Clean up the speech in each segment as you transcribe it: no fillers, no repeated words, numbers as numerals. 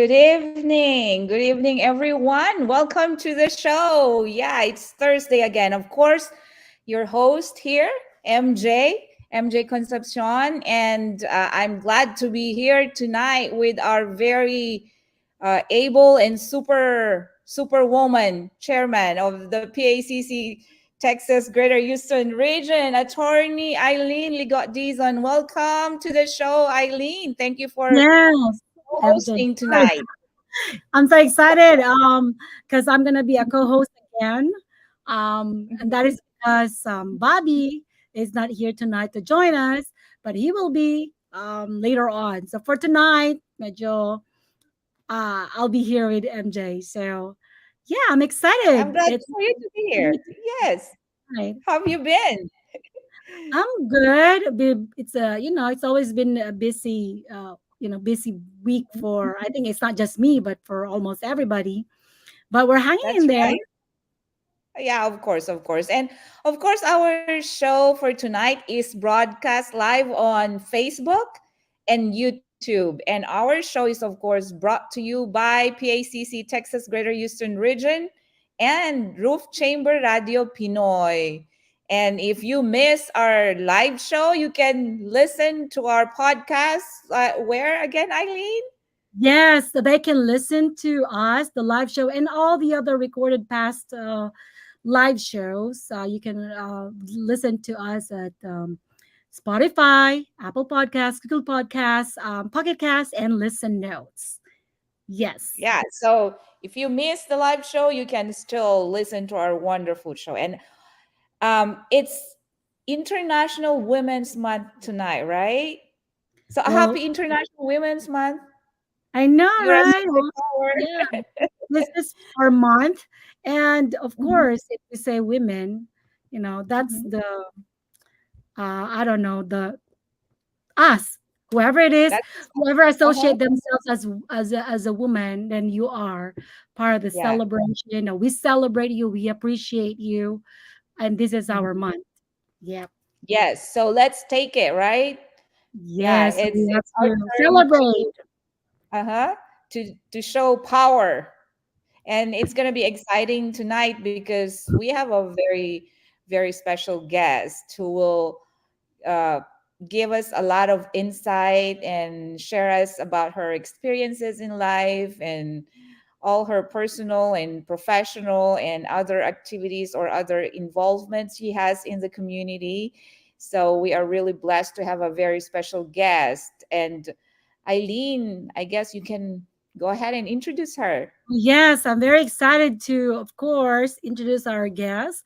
Good evening. Good evening, everyone. Welcome to the show. Yeah, it's Thursday again. Of course, your host here, MJ Concepcion, and I'm glad to be here tonight with our very able and superwoman chairman of the PACC Texas Greater Houston region, attorney Eileen 𝗬𝗍𝗬. Welcome to the show, Eileen. Thank you for Yes, MJ. hosting tonight. I'm so excited because I'm gonna be a co-host again. And that is because Bobby is not here tonight to join us, but he will be later on. So for tonight, medyo I'll be here with MJ. So yeah, I'm excited. I'm glad It's for you to be here. Yes. right. How have you been? I'm good. It's it's always been a busy busy week for, I think it's not just me, but for almost everybody. But we're hanging That's in there. right. Yeah, of course, of course. And of course, our show for tonight is broadcast live on Facebook and YouTube. And our show is, of course, brought to you by PACC Texas Greater Houston Region and Roof Chamber Radio Pinoy. And if you miss our live show, you can listen to our podcast. Where again, Eileen? Yes, so they can listen to us, the live show, and all the other recorded past live shows. You can listen to us at Spotify, Apple Podcasts, Google Podcasts, Pocket Casts, and Listen Notes. Yes. Yeah. So if you miss the live show, you can still listen to our wonderful show. And it's International Women's Month tonight, right? So a Well, happy International Women's Month. I know, You're a right? superpower. Yeah, this is our month. And of Mhm, course, if we say women, that's mhm. the, I don't know, the us, whoever it is, That's whoever uh-huh. associate themselves as a woman, then you are part of the Yeah. celebration. We celebrate you, we appreciate you, and this is our Mhm. month. Yep. Yes. So let's take it, right? Yeah. Yes, It's we have it's our to turn celebrate. uh-huh to show power. And it's going to be exciting tonight because we have a very special guest who will uh, give us a lot of insight and share us about her experiences in life and all her personal and professional and other activities or other involvements she has in the community. So we are really blessed to have a very special guest. And Eileen, I guess you can go ahead and introduce her. Yes, I'm very excited to, of course, introduce our guest.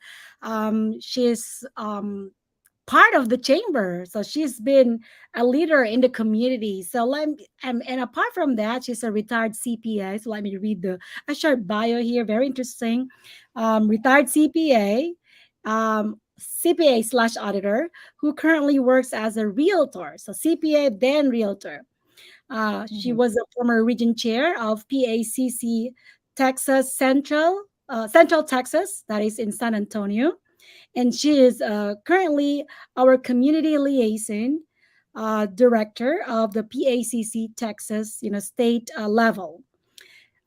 She's part of the chamber, so she's been a leader in the community. So and apart from that, she's a retired CPA. So let me read a short bio here. Very interesting. Retired CPA, CPA slash auditor, who currently works as a realtor. So CPA then realtor. She Mhm. was a former region chair of PACC Texas Central Texas, that is in San Antonio, and she is currently our community liaison director of the PACC Texas, state level.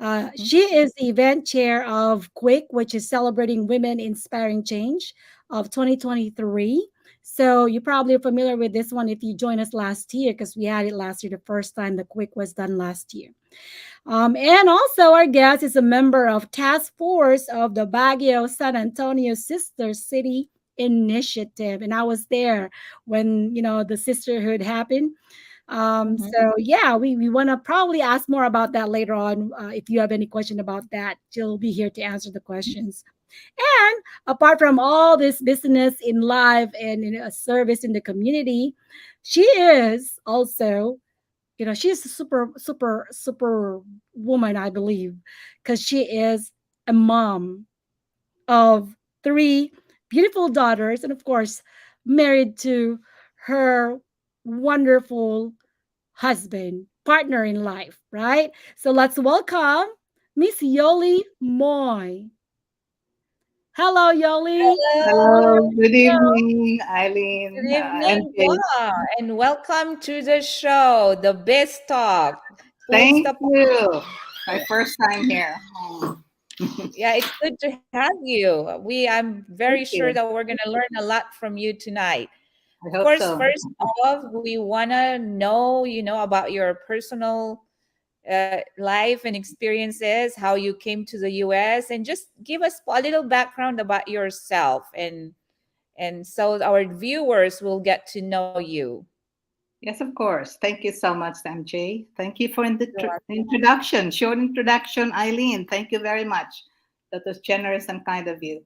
Mhm. She is the event chair of Quick, which is celebrating Women Inspiring Change of 2023. So you probably are familiar with this one if you joined us last year, because we had it last year, the first time the Quick was done last year. And also our guest is a member of task force of the Baguio San Antonio Sister City Initiative. And I was there when, the sisterhood happened. Mhm. So yeah, we want to probably ask more about that later on. If you have any question about that, she'll be here to answer the questions. And apart from all this business in life and a service in the community, she is also, she's a super woman, I believe, because she is a mom of three beautiful daughters, and of course, married to her wonderful husband, partner in life, right? So let's welcome Miss Yoly Moy. Hello, Yoly. How Hello. Hello, good are you? evening, Good Eileen, evening, MJ. and welcome to the show, the Biz Talk. Who's Thank the you. My first time here. Yeah, it's good to have you. I'm very Thank sure you. that we're going to learn a lot from you tonight. I Of hope course, so. first off, we want to know, about your personal life and experiences, how you came to the US, and just give us a little background about yourself, and so our viewers will get to know you. Yes, of course. Thank you so much, MJ. Thank you for the You're introduction, short introduction, Eileen. Thank you very much. That was generous and kind of you.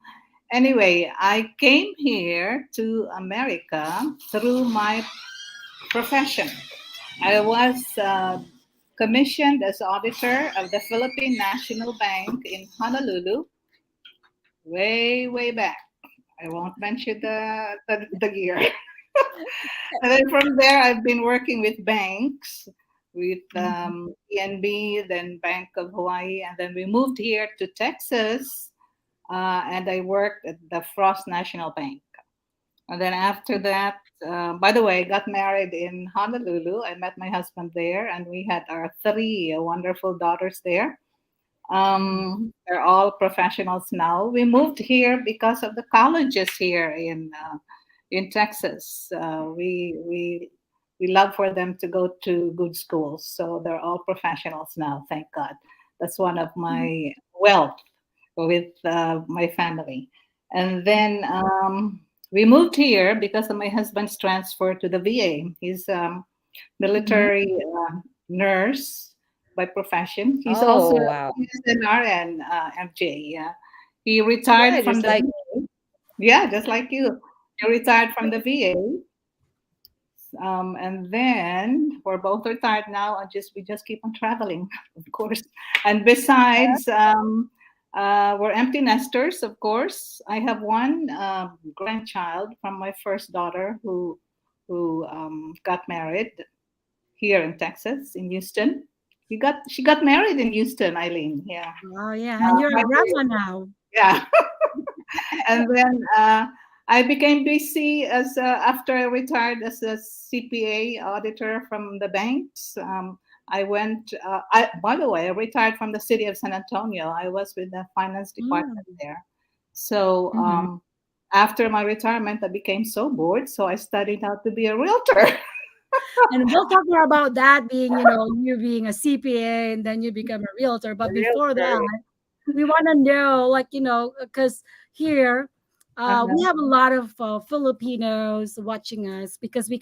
Anyway, I came here to America through my profession. I was commissioned as auditor of the Philippine National Bank in Honolulu, way, way back. I won't mention the year. And then from there, I've been working with banks, with Mhm. PNB, then Bank of Hawaii, and then we moved here to Texas, and I worked at the Frost National Bank. And then after that, by the way, got married in Honolulu. I met my husband there, and we had our three wonderful daughters there. They're all professionals now. We moved here because of the colleges here in Texas. We love for them to go to good schools, so they're all professionals now. Thank God. That's one of my wealth with my family. And then we moved here because of my husband's transfer to the VA. He's Mhm. military nurse by profession. He's also Oh, wow. he's an RN, MJ. Yeah, he Yeah, retired from just the like VA. Yeah, just like you. He retired from the VA, and then we're both retired now, and just we just keep on traveling, of course. And besides, we're empty nesters, of course. I have one grandchild from my first daughter who got married here in Texas, in Houston. She got married in Houston, Eileen. Yeah. Oh yeah, and you're a By the way, grandma now. yeah. And then I became busy as after I retired as a CPA auditor from the banks. I went. By the way, I retired from the city of San Antonio. I was with the finance department Mm. there. So Mhm. after my retirement, I became so bored. So I studied how to be a realtor. And we'll talk more about that being, you being a CPA and then you become a realtor. A But before that, realtor. we want to know, like, because here we Uh-huh. have a lot of Filipinos watching us because we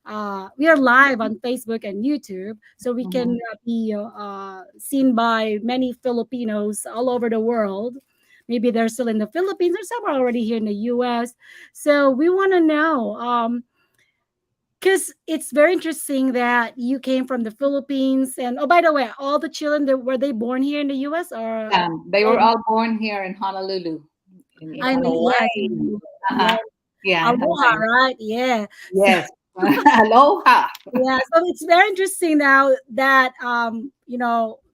are live on Facebook and YouTube, so we can Mhm. be seen by many Filipinos all over the world. Maybe they're still in the Philippines or some are already here in the US. So we want to know. Because it's very interesting that you came from the Philippines, and oh, by the way, all the children that were they born here in the U.S. or They oh, were all born here in Honolulu, in I mean, Honolulu. yes, Hawaii. yeah, Uh-huh. Yeah, in aloha, Hawaii. right? Yeah, so, Yes. Aloha. yeah. So it's very interesting now that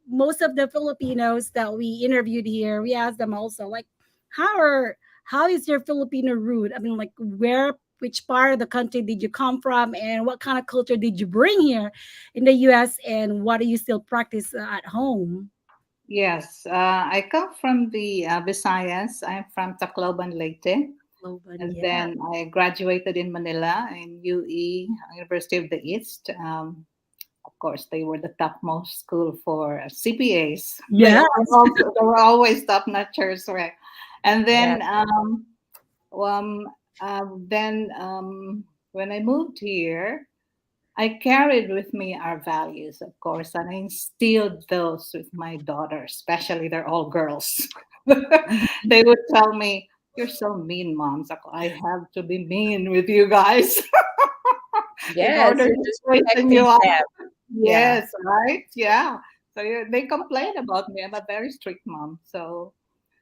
most of the Filipinos that we interviewed here, we asked them also like, how are how is your Filipino root? I mean, like which part of the country did you come from, and what kind of culture did you bring here in the U.S. and what do you still practice at home? Yes, I come from the Visayas. I'm from Tacloban, Leyte. Loban, And yeah. then I graduated in Manila in UE, University of the East. Of course, they were the topmost school for CPAs. Yes. They were always top notchers, right? And Yeah. um, then when I moved here, I carried with me our values, of course, and I instilled those with my daughters, especially they're all girls. Mhm. They would tell me, "You're so mean, moms. I have to be mean with you guys in Yes, order you're to just straighten protecting you up." them. Yeah. Yes, right? Yeah. So they complain about me. I'm a very strict mom. So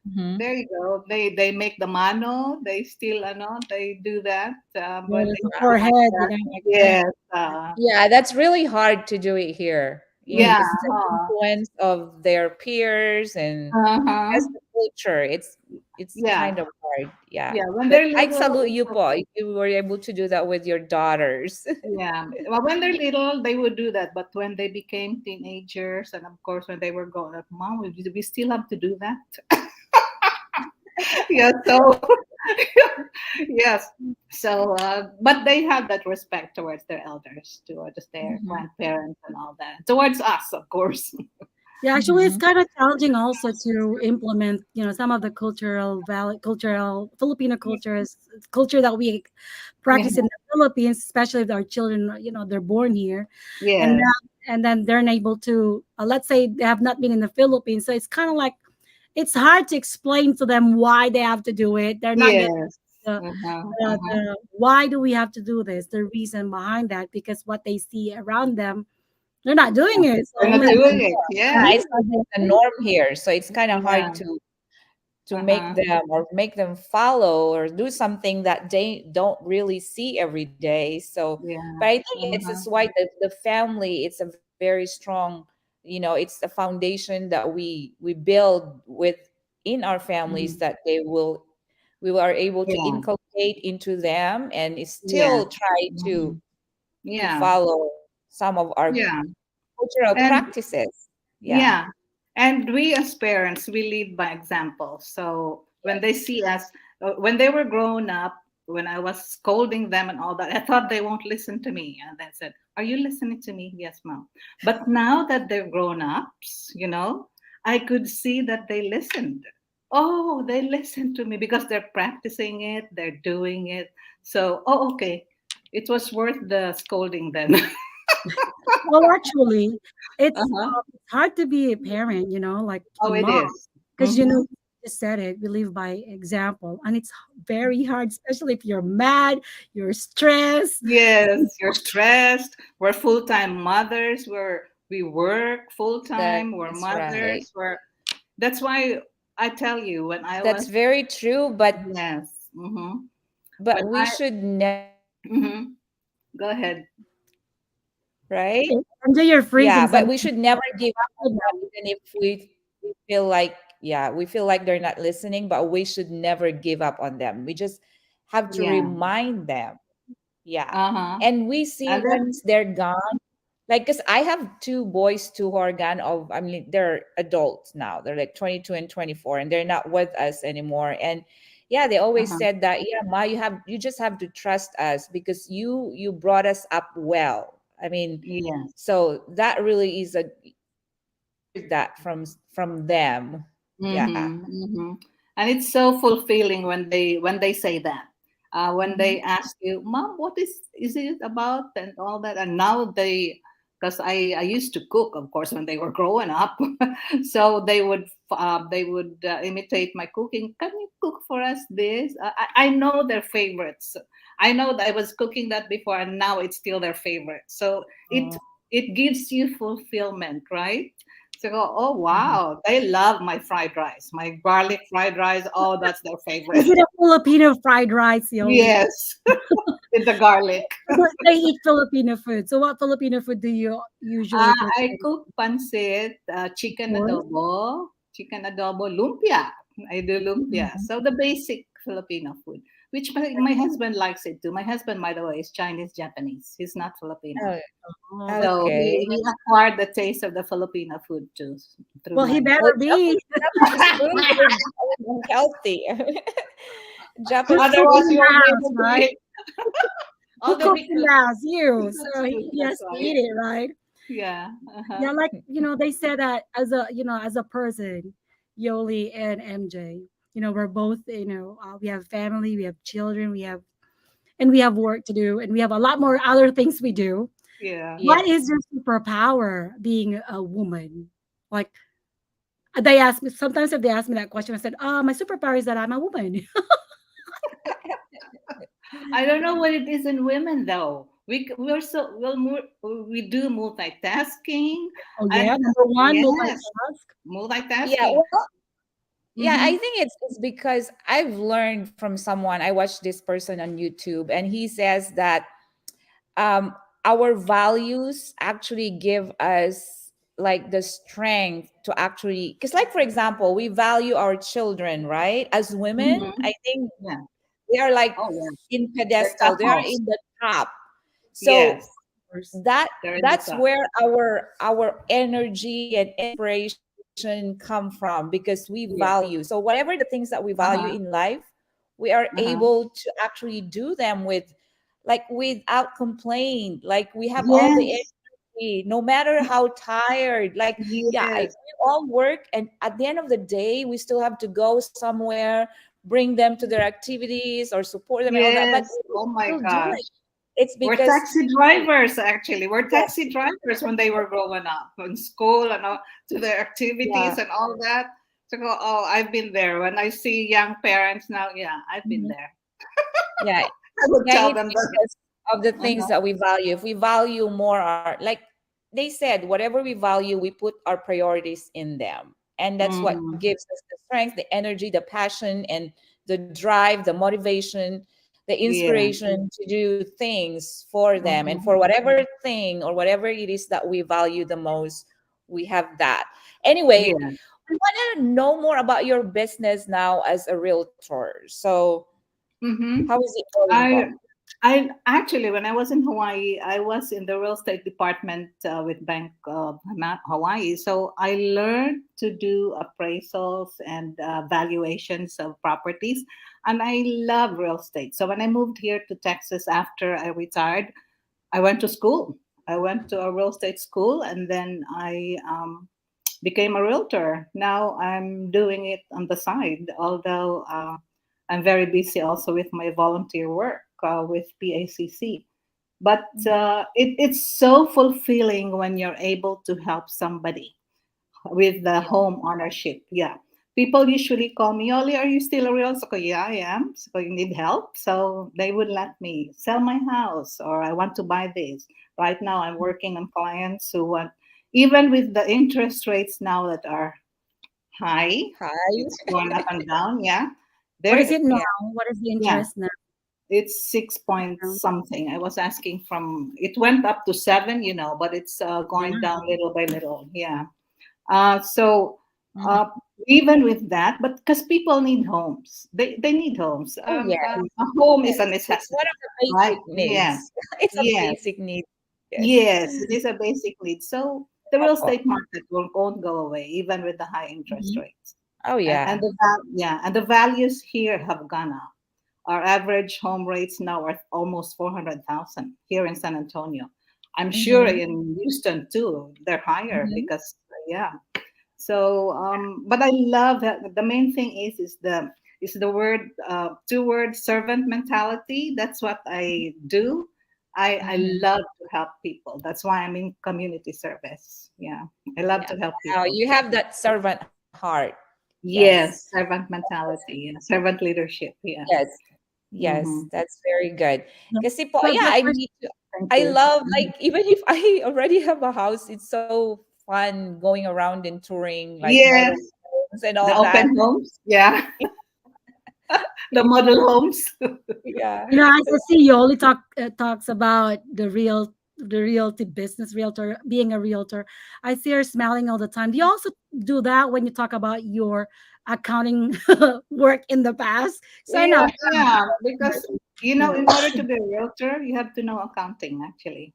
Mhm. there you go. They make the mano. They still, they do that. But Yes, it's the not like forehead, that. like that. Yes. Yeah, that's really hard to do it here, Yeah. because the Huh. influence of their peers and Uh-huh. that's the culture. It's it's Yeah. kind of hard. Yeah. Yeah. When But they're I little, salute it's you, Po, okay. if you were able to do that with your daughters. Yeah. Well, when they're little, they would do that. But when they became teenagers, and of course, when they were growing up, Mom, we still have to do that. Yeah. So, yes. So, but they have that respect towards their elders, towards their Mhm. grandparents, and all that. Towards us, of course. Yeah, actually, it's Mhm. kind of challenging also to implement, some of the cultural Filipino culture that we Yeah. practice in the Philippines, especially if our children, they're born here, and Yes. then they're unable to, let's say they have not been in the Philippines, so it's kind of like it's hard to explain to them why they have to do it. They're not getting Yes. the, Uh-huh. Uh-huh. the why do we have to do this? The reason behind that, because what they see around them, they're not doing it. They're So not doing it. Yeah, Yes. it's not the norm here, so it's kind of Yeah. hard to make Uh-huh. them or make them follow or do something that they don't really see every day. So, Yeah. but I think it's Uh-huh. why the family, it's a very strong, it's the foundation that we build with in our families Mhm. that we are able to Yeah. inculcate into them and is Yeah. still try Mhm. to Yeah. follow some of our Yeah. cultural And practices. Yeah. yeah. And we as parents, we lead by example. So when they see us, when they were grown up, when I was scolding them and all that, I thought they won't listen to me. And they said, "Are you listening to me?" "Yes, Mom." But now that they're grown ups, I could see that they listened. Oh, they listened to me because they're practicing it, they're doing it. So, oh, okay. It was worth the scolding then. Well, actually, Uh-huh. it's hard to be a parent, like a Oh, it mom, is. because Mm-hmm. you just said it. We live by example, and it's very hard, especially if you're mad, you're stressed. Yes, you're stressed. We're full-time mothers. We work full-time. We're That's right. mothers. That's why I tell you when I That's was very true, yes. Mm-hmm. When but we I should never, mm-hmm. Go ahead. right? Enjoy your Yeah, freezing but some. we should never give up on them, even if we feel like, yeah, we feel like they're not listening, but we should never give up on them. We just have to Yeah. remind them. Yeah. Uh-huh. And we see And then once they're gone, like, because I have two boys, two who are gone I mean, they're adults now. They're like 22 and 24, and they're not with us anymore. And yeah, they always uh-huh. said that, yeah, Ma, you just have to trust us because you brought us up well. I mean, Yes. so that really is a that from them. Yeah. Mm-hmm, mm-hmm. And it's so fulfilling when they say that. When Mhm. they ask you, "Mom, what is it about?" and all that, and now because I used to cook, of course, when they were growing up, so they would imitate my cooking. Can you cook for us this? I know their favorites. I know that I was cooking that before, and now it's still their favorite. So it Oh, it gives you fulfillment, right? So go, oh mhm. wow, they love my fried rice, my garlic fried rice. Oh, that's their Is favorite. it a Filipino fried rice, Yoli? Yes, with the garlic. But they eat Filipino food. So, what Filipino food do you usually I prepare? cook pancit, chicken adobo, lumpia. I do lumpia. Mhm. So the basic Filipino food, which my husband likes it too. My husband, by the way, is Chinese Japanese. He's not Filipino. Oh, Oh, but So okay. he acquired the taste of the Filipino food too through well, he my Well, better be. Japanese food is healthy. Who Japanese cooks food. Otherwise, in you the won't be house, able to right? eat Who all the cooks big in the house? You. that's So true. he has That's to right. eat it, right? Yeah. Yeah, Uh-huh. like they said that as a person, Yoli and MJ, we're both, we have family, we have children, we have work to do, and we have a lot more other things we do. Yeah. What Yes. is your superpower being a woman? Like they ask me sometimes if they ask me that question, I said, my superpower is that I'm a woman. I don't know what it is in women though. We're so well we do multitasking Oh and yeah, number one, yes, multitask. Yeah. multitasking. Well, yeah, Mm-hmm. I think it's because I've learned from someone. I watched this person on YouTube, and he says that um, our values actually give us. like the strength to actually, because like for example, we value our children, right? As women, Mhm. I think Yeah. they are like Oh, yeah. in They're pedestal, they are topmost. in the top. So Yes, that they're in the that's top. where our energy and inspiration come from, because we Yeah. value. So whatever the things that we value Uh-huh. in life, we are Uh-huh. able to actually do them with, like, without complaint. Like we have all the Yes. energy, no matter how tired. Like, yeah, Yes. we all work, and at the end of the day, we still have to go somewhere, bring them to their activities or support them and all that, but Yes. Oh we my still do gosh. it. It's We're because taxi drivers, actually. We're yeah, taxi drivers when they were growing up in school and all, to their yeah, activities and all that. To go, oh, I've been there. When I see young parents now, yeah, I've been mhm, there. yeah, I would yeah. And tell it's them that. because of the things Uh-huh. that we value. If we value more our, like they said, whatever we value, we put our priorities in them, and that's what Mhm. gives us the strength, the energy, the passion, and the drive, the motivation, the Yeah. inspiration to do things for them, and for Mhm. whatever thing or whatever it is that we value the most, we have that. Anyway, Yeah. I want to know more about your business now as a realtor. So, Mm-hmm. how is it going, I po? I actually, when I was in Hawaii, I was in the real estate department with Bank of Hawaii. So I learned to do appraisals and valuations of properties, and I love real estate. So when I moved here to Texas after I retired, I went to school. I went to a real estate school, and then I became a realtor. Now I'm doing it on the side, although I'm very busy also with my volunteer work with PACC. But it's so fulfilling when you're able to help somebody with the Yeah. home ownership. Yeah. People usually call me, Yoly, are you still a realtor? So, yeah, I am. So you need help. So they would let me sell my house or I want to buy this. Right now, I'm working on clients who want, even with the interest rates now that are high, it's Hi. going up and down. Yeah. What is There, it now? Yeah. What is the yeah, interest now? it's 6 point something. I was asking from, it went up to 7, but it's going Yeah. down little by little. Yeah. So Mhm. uh, even with that, but because people need homes, they need homes. Oh, yes. A home is a Yes. It's one necessity, of the right? basic Yeah, needs. It's a yes, basic need. Yes. yes. It is a basic need. So the real Oh, estate market won't go away, even with the high interest Mhm. rates. oh And yeah. yeah, and the values here have gone up. Our average home rates now are almost 400,000 here in San Antonio. I'm sure Mm-hmm. in Houston too, they're higher Mm-hmm. because yeah. So, but I love that. The main thing is the word 2 word servant mentality. That's what I do. I Mm-hmm. love to help people. That's why I'm in community service. Yeah, I love Yeah. to help Wow, people. you have that servant heart. Yes. Yes, servant mentality. Yeah. Servant leadership. Yeah. Yes. Yes. Hmm. That's very good. Yeah. Kasi po, So yeah, the I question, mean, Thank I you. love, Mhm. like, even if I already have a house, it's so fun going around and touring like model Yes, homes and the all that. open homes. Yeah, the model homes. Yeah. as I see, you only talks about the realty business, realtor, being a realtor. I see her smiling all the time. Do you also do that when you talk about your accounting work in the past? So I know. Yeah, yeah, because Yeah. in order to be a realtor, you have to know accounting actually,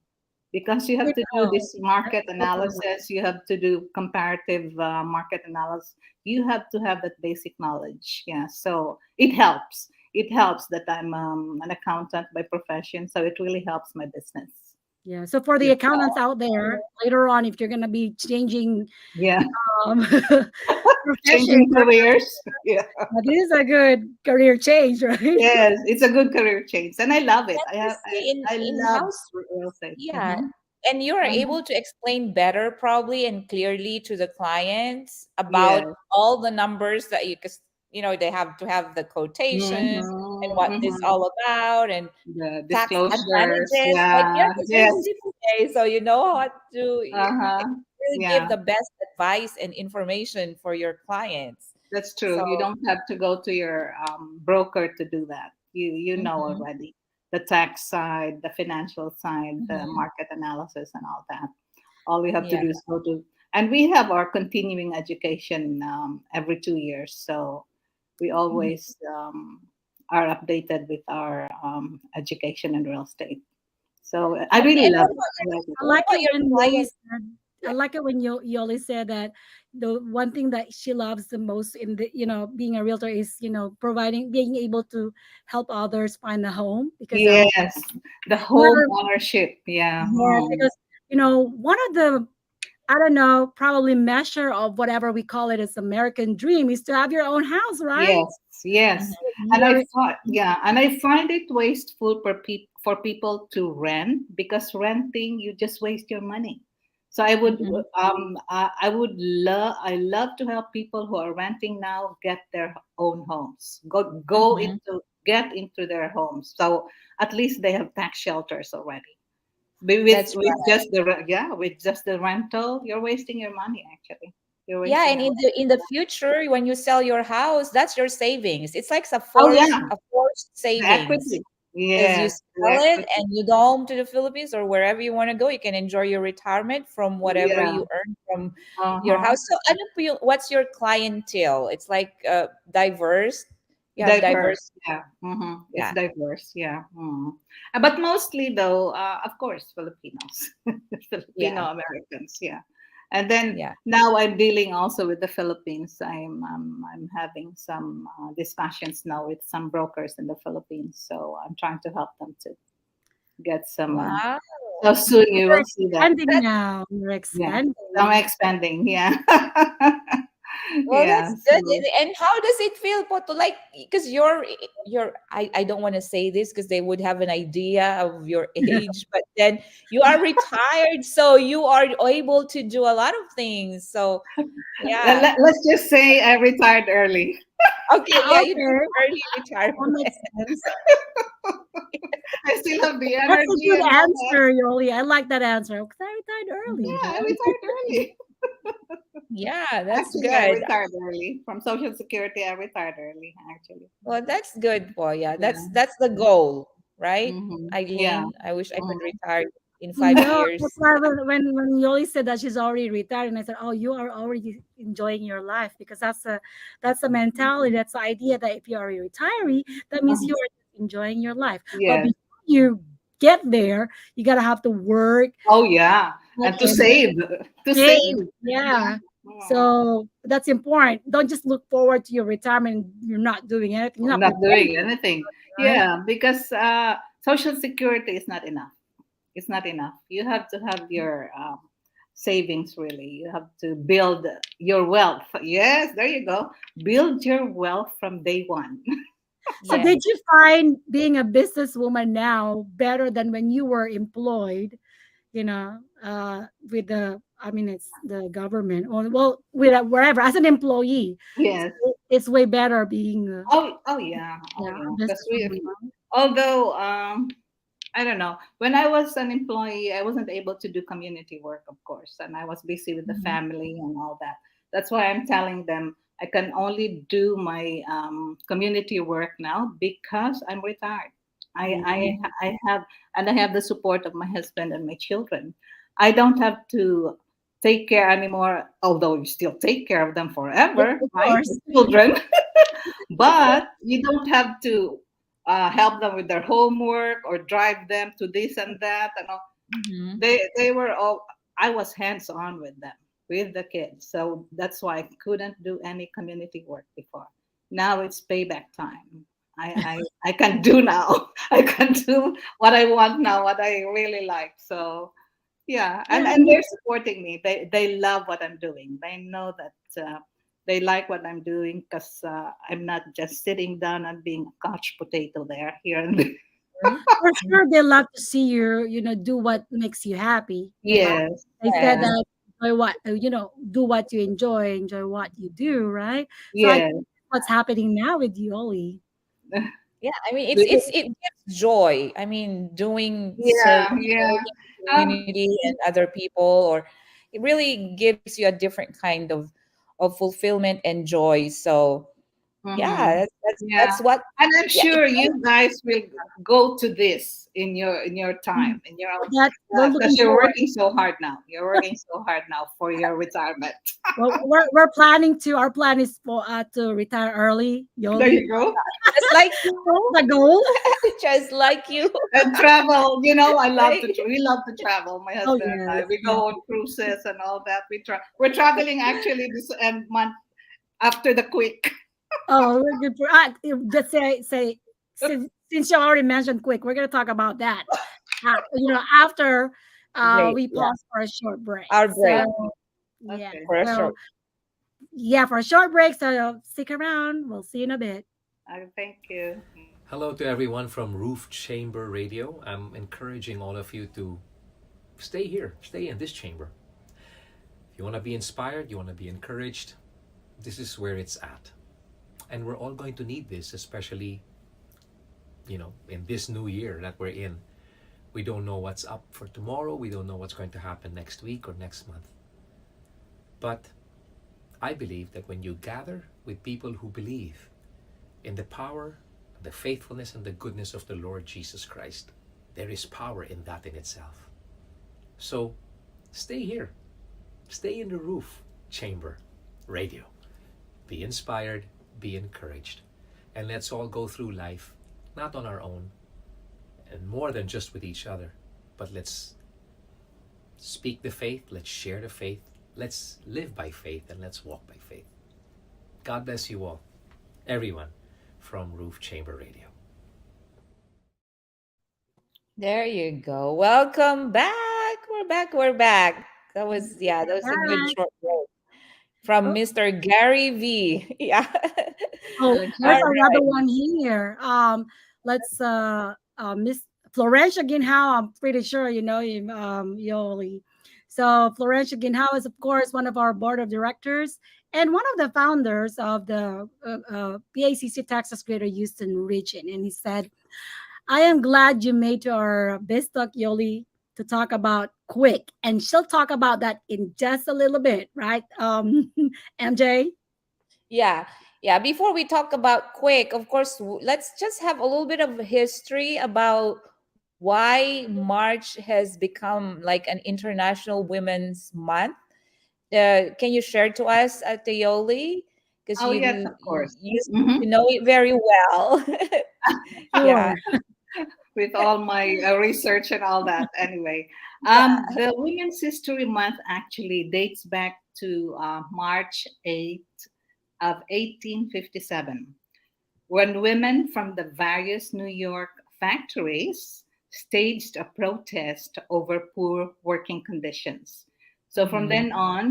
because you You have to do know, this market that's also analysis, you have to do comparative market analysis, you have to have that basic knowledge. Yeah, so it helps. It helps that I'm an accountant by profession, so it really helps my business. yeah. So for the Yeah, accountants out there, later on, if you're gonna be changing yeah, profession, changing careers. Yeah, this is a good career change, right? yes, it's a good career change, and I love it. And you see I in love house, real estate. yeah, Mm-hmm. and you are Mm-hmm. able to explain better probably and clearly to the clients about Yeah. all the numbers that you, because they have to have the quotation and Mhm, what this mhm. all about, and The tax disclosures, advantages. Like, yeah, yeah, because you're yes, a CPA, so you know how to uh-huh, really give yeah, the best advice and information for your clients. that's true. So, You don't have to go to your broker to do that. You know mhm, already the tax side, the financial side, the mhm, market analysis, and all that. All we have to yeah. do is go to. And we have our continuing education every 2 years. So we Mhm. always are updated with our education in real estate. So I Okay. really And love it. I love it. I what like about it your when Yoli client? said. I like it when Yoli said that the one thing that she loves the most in the being a realtor is providing being able to help others find a home because Yes, the home we're ownership. Yeah. yeah because one of the I don't know probably measure of whatever we call it as American dream is to have your own house, right? Yes, yes. Mhm. And I You're thought, yeah, and I find it wasteful for people to rent, because renting, you just waste your money. So Mhm. I love to help people who are renting now get their own homes. Mhm. Get into their homes. So at least they have tax shelters already. That's right. With just the rental, you're wasting your money actually. You're Yeah, wasting and your in money. the future, when you sell your house, that's your savings. It's like Oh yeah, a forced the savings equity. because you Yes, the sell it equity. and you go home to the Philippines or wherever you want to go. You can enjoy your retirement from whatever Yeah. you earn from your Uh-huh. house. So, ano po what's your clientele? It's like diverse. You have Diverse. diverse. Yeah. It's Yeah, diverse. Yeah. But mostly though, of course, Filipinos, yeah, Filipino Americans. Yeah. And then yeah. now I'm dealing also with the Philippines. I'm having some discussions now with some brokers in the Philippines. So I'm trying to help them to get some. Wow. So soon you you're will see that. expanding now. You're Yeah. I'm expanding. expanding. Yeah. Well, Yeah. that's good. So. And how does it feel, Poto? Like, because I don't want to say this because they would have an idea of your age, but then you are retired, so you are able to do a lot of things. So, yeah. Let's just say I retired early. Okay, yeah, you did Okay, early that retirement. makes sense. I still have the That's a energy good and all that. answer, Yoli. I like that answer because I retired early. Yeah, I Mhm. retired early. Yeah, that's Actually, I good. retired early from Social Security. I retired early, actually. Well, that's good, po. Yeah, Yeah. that's the goal, right, Yeah. Eileen? I wish I could Mhm. retire in I five know. years. That's why when Yoli said that she's already retired, and I said, "Oh, you are already enjoying your life because that's a mentality. That's the idea that if you are a retiree, that means Mhm. you are enjoying your life. But Yes. before you get there, you gotta have to work Oh, yeah. And to and save, to save. save. Yeah. Yeah. Mhm. So that's important. Don't just look forward to your retirement. You're not doing anything. You're not Not preparing, doing anything. right? Yeah, because Social Security is not enough. It's not enough. You have to have your savings, really. You have to build your wealth. Yes, there you go. Build your wealth from day one. So Yeah. did you find being a businesswoman now better than when you were employed, with I mean, it's the government or, well, with wherever as an employee. Yes. It's way better being Oh yeah. Oh yeah, a yeah. Because businesswoman. although I don't know. When I was an employee, I wasn't able to do community work, of course, and I was busy with the Mhm. family and all that. That's why I'm telling them I can only do my community work now because I'm retired. Mhm. I have, and I have the support of my husband and my children. I don't have to take care anymore, although you still take care of them Yeah, forever, of right? course. The children. But you don't have to help them with their homework or drive them to this and that. And all. Mhm. They were all. I was hands on with them, with the kids. So that's why I couldn't do any community work before. Now it's payback time. I can do now. I can do what I want now, what I really like. So yeah, Yeah, and they're supporting me. They love what I'm doing. They know that they like what I'm doing because I'm not just sitting down and being a couch potato there here and there. for sure they love to see you, do what makes you happy. Yes, They said yes, Yes. that enjoy do what you enjoy what you do, right? So I yes. think what's happening now with Yoli. Yeah, I mean We- it gives joy. I mean, doing Yeah, yeah. serving the Um, community and other people, or it really gives you a different kind of fulfillment and joy. So Yeah, Yeah. that's what. And I'm Yeah, sure you guys will go to this in your time, in your own, That we're because looking you're forward. working so hard now. You're working so hard now for your retirement. Well, we're planning to. Our plan is for to retire early. There Yoli, you go. just like you, the goal. just like you, And travel, I love right? we love to travel. My Oh husband and I, yes, we yes. go on cruises and all that. We're traveling actually this end month after the quick. Oh, we're good for. Just say since you already mentioned quick, we're gonna talk about that. After Great. we Yeah, pause for a short break. our So break yeah, Okay. for a so short. yeah, for a short break. So stick around. We'll see you in a bit. Thank you. Hello to everyone from 𝗓𝗵𝗃 Radio. I'm encouraging all of you to stay here, stay in this chamber. If you want to be inspired, you want to be encouraged, this is where it's at. And we're all going to need this, especially, in this new year that we're in. We don't know what's up for tomorrow. We don't know what's going to happen next week or next month. But I believe that when you gather with people who believe in the power, the faithfulness, and the goodness of the Lord Jesus Christ, there is power in that in itself. So stay here. Stay in the roof chamber radio. Be inspired, be encouraged. And let's all go through life, not on our own, and more than just with each other, but let's speak the faith, let's share the faith, let's live by faith, and let's walk by faith. God bless you all, everyone from 𝗓𝗵𝗃 Radio. There you go. Welcome back. We're back. We're back. That was a good Back. short break from Oh, Mr. Gary V. Yeah. oh, All there's Okay. another right. one here. Let's Miss Florencia Ginhao. I'm pretty sure you know him, Yoli. So Florencia Ginhao is, of course, one of our board of directors and one of the founders of the PACC Texas Greater Houston region. And he said, I am glad you made to our Biz Talk, Yoli, to talk about quick. And she'll talk about that in just a little bit, right? MJ? Yeah. Yeah. Before we talk about quick, of course, let's just have a little bit of history about why March has become like an International Women's Month. Can you share to us at the Yoli? Because Oh you, yes, you of you course. you Hmm. you know it very well. Yeah. Sure. With all my research and all that. Anyway, Yeah. the Women's History Month actually dates back to March 8th of 1857, when women from the various New York factories staged a protest over poor working conditions. So from Mhm. then on,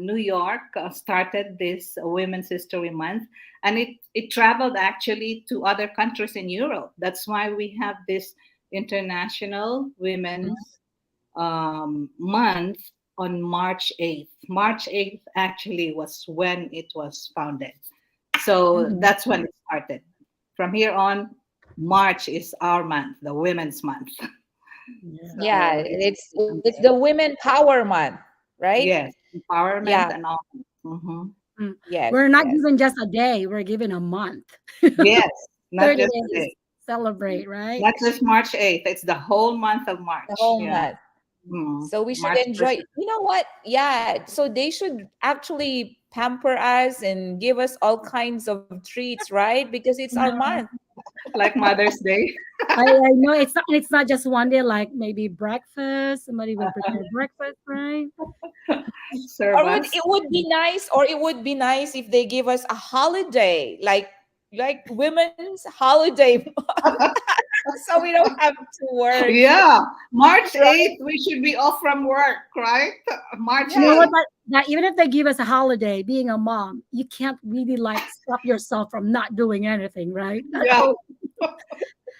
New York started this Women's History Month, and it traveled actually to other countries in Europe. That's why we have this International Women's Month on March 8th. March 8th actually was when it was founded. So Mhm. that's when it started. From here on, March is our month, the Women's Month. Yeah. Yeah, So it's the Women Power Month, right? yes, Yeah. empowerment and all. Hmm. Mm. Yes. We're not Yes. given just a day, we're given a month. Yes, not 30 just days. today, Celebrate, right? not just March 8th. It's the whole month of The March. whole Yeah. month. Mm. So we should March 1st. enjoy. You know what? Yeah. So they should actually pamper us and give us all kinds of treats, right? Because it's our month. Like Mother's Day. I know it's not just one day, like maybe breakfast. Somebody will prepare breakfast, right? Serve Or us. it would be nice, or it would be nice if they give us a holiday, like women's holiday, so we don't have to work. Yeah, March Right? 8th, we should be off from work, right? March You know what? 8th. Yeah. That even if they give us a holiday, being a mom, you can't really like stop yourself from not doing anything, right? Yeah,